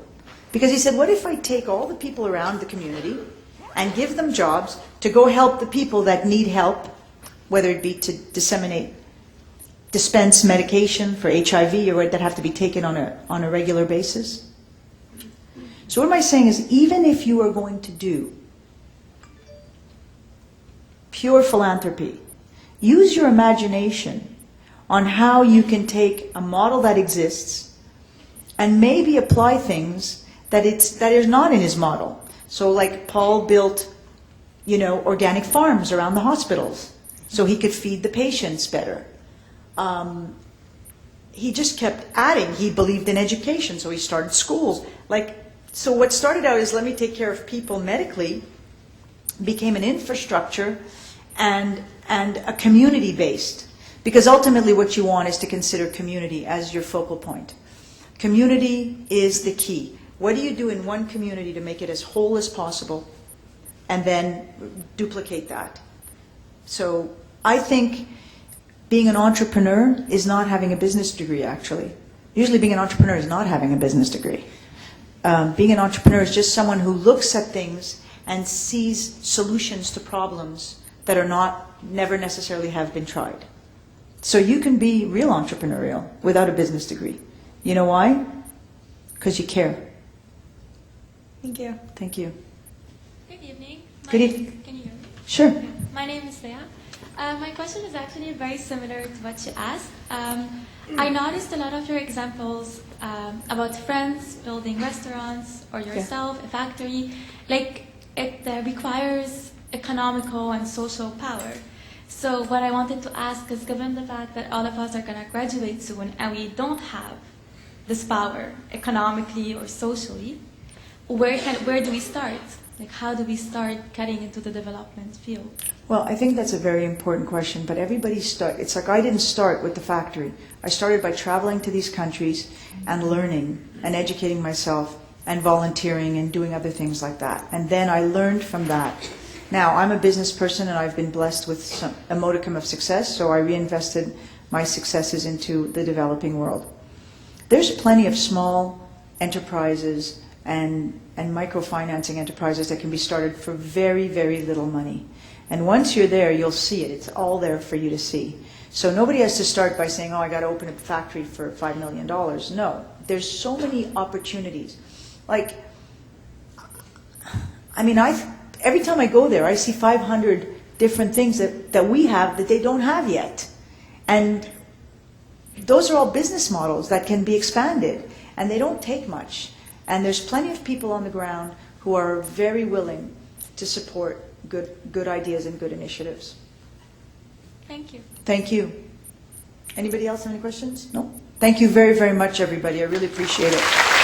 Because he said, what if I take all the people around the community and give them jobs to go help the people that need help, whether it be to dispense medication for HIV or that have to be taken on a regular basis? So what am I saying is, even if you are going to do pure philanthropy, use your imagination on how you can take a model that exists and maybe apply things that is not in his model. So like Paul built, organic farms around the hospitals so he could feed the patients better. He just kept adding. He believed in education, so he started schools. So what started out as let me take care of people medically became an infrastructure and a community-based. Because ultimately what you want is to consider community as your focal point. Community is the key. What do you do in one community to make it as whole as possible and then duplicate that? So I think being an entrepreneur is not having a business degree, actually. Usually being an entrepreneur is not having a business degree. Being an entrepreneur is just someone who looks at things and sees solutions to problems that are never necessarily have been tried. So you can be real entrepreneurial without a business degree. You know why? Because you care.
Thank you.
Thank you.
Good evening.
Good evening.
Can you hear me?
Sure.
My name is Leah. My question is actually very similar to what you asked. I noticed a lot of your examples about friends building restaurants or yourself, a factory. Like, it requires economical and social power. So what I wanted to ask is, given the fact that all of us are going to graduate soon and we don't have this power economically or socially, where do we start? Like, how do we start getting into the development field?
Well, I think that's a very important question, but it's like I didn't start with the factory. I started by traveling to these countries and learning and educating myself and volunteering and doing other things like that. And then I learned from that. Now, I'm a business person and I've been blessed with a modicum of success, so I reinvested my successes into the developing world. There's plenty of small enterprises and microfinancing enterprises that can be started for very, very little money. And once you're there, you'll see it. It's all there for you to see. So nobody has to start by saying, oh, I got to open a factory for $5 million. No, there's so many opportunities. Like, I mean, every time I go there, I see 500 different things that we have that they don't have yet. And those are all business models that can be expanded, and they don't take much. And there's plenty of people on the ground who are very willing to support good ideas and good initiatives.
Thank you.
Thank you. Anybody else have any questions? No? Thank you very, very much, everybody. I really appreciate it.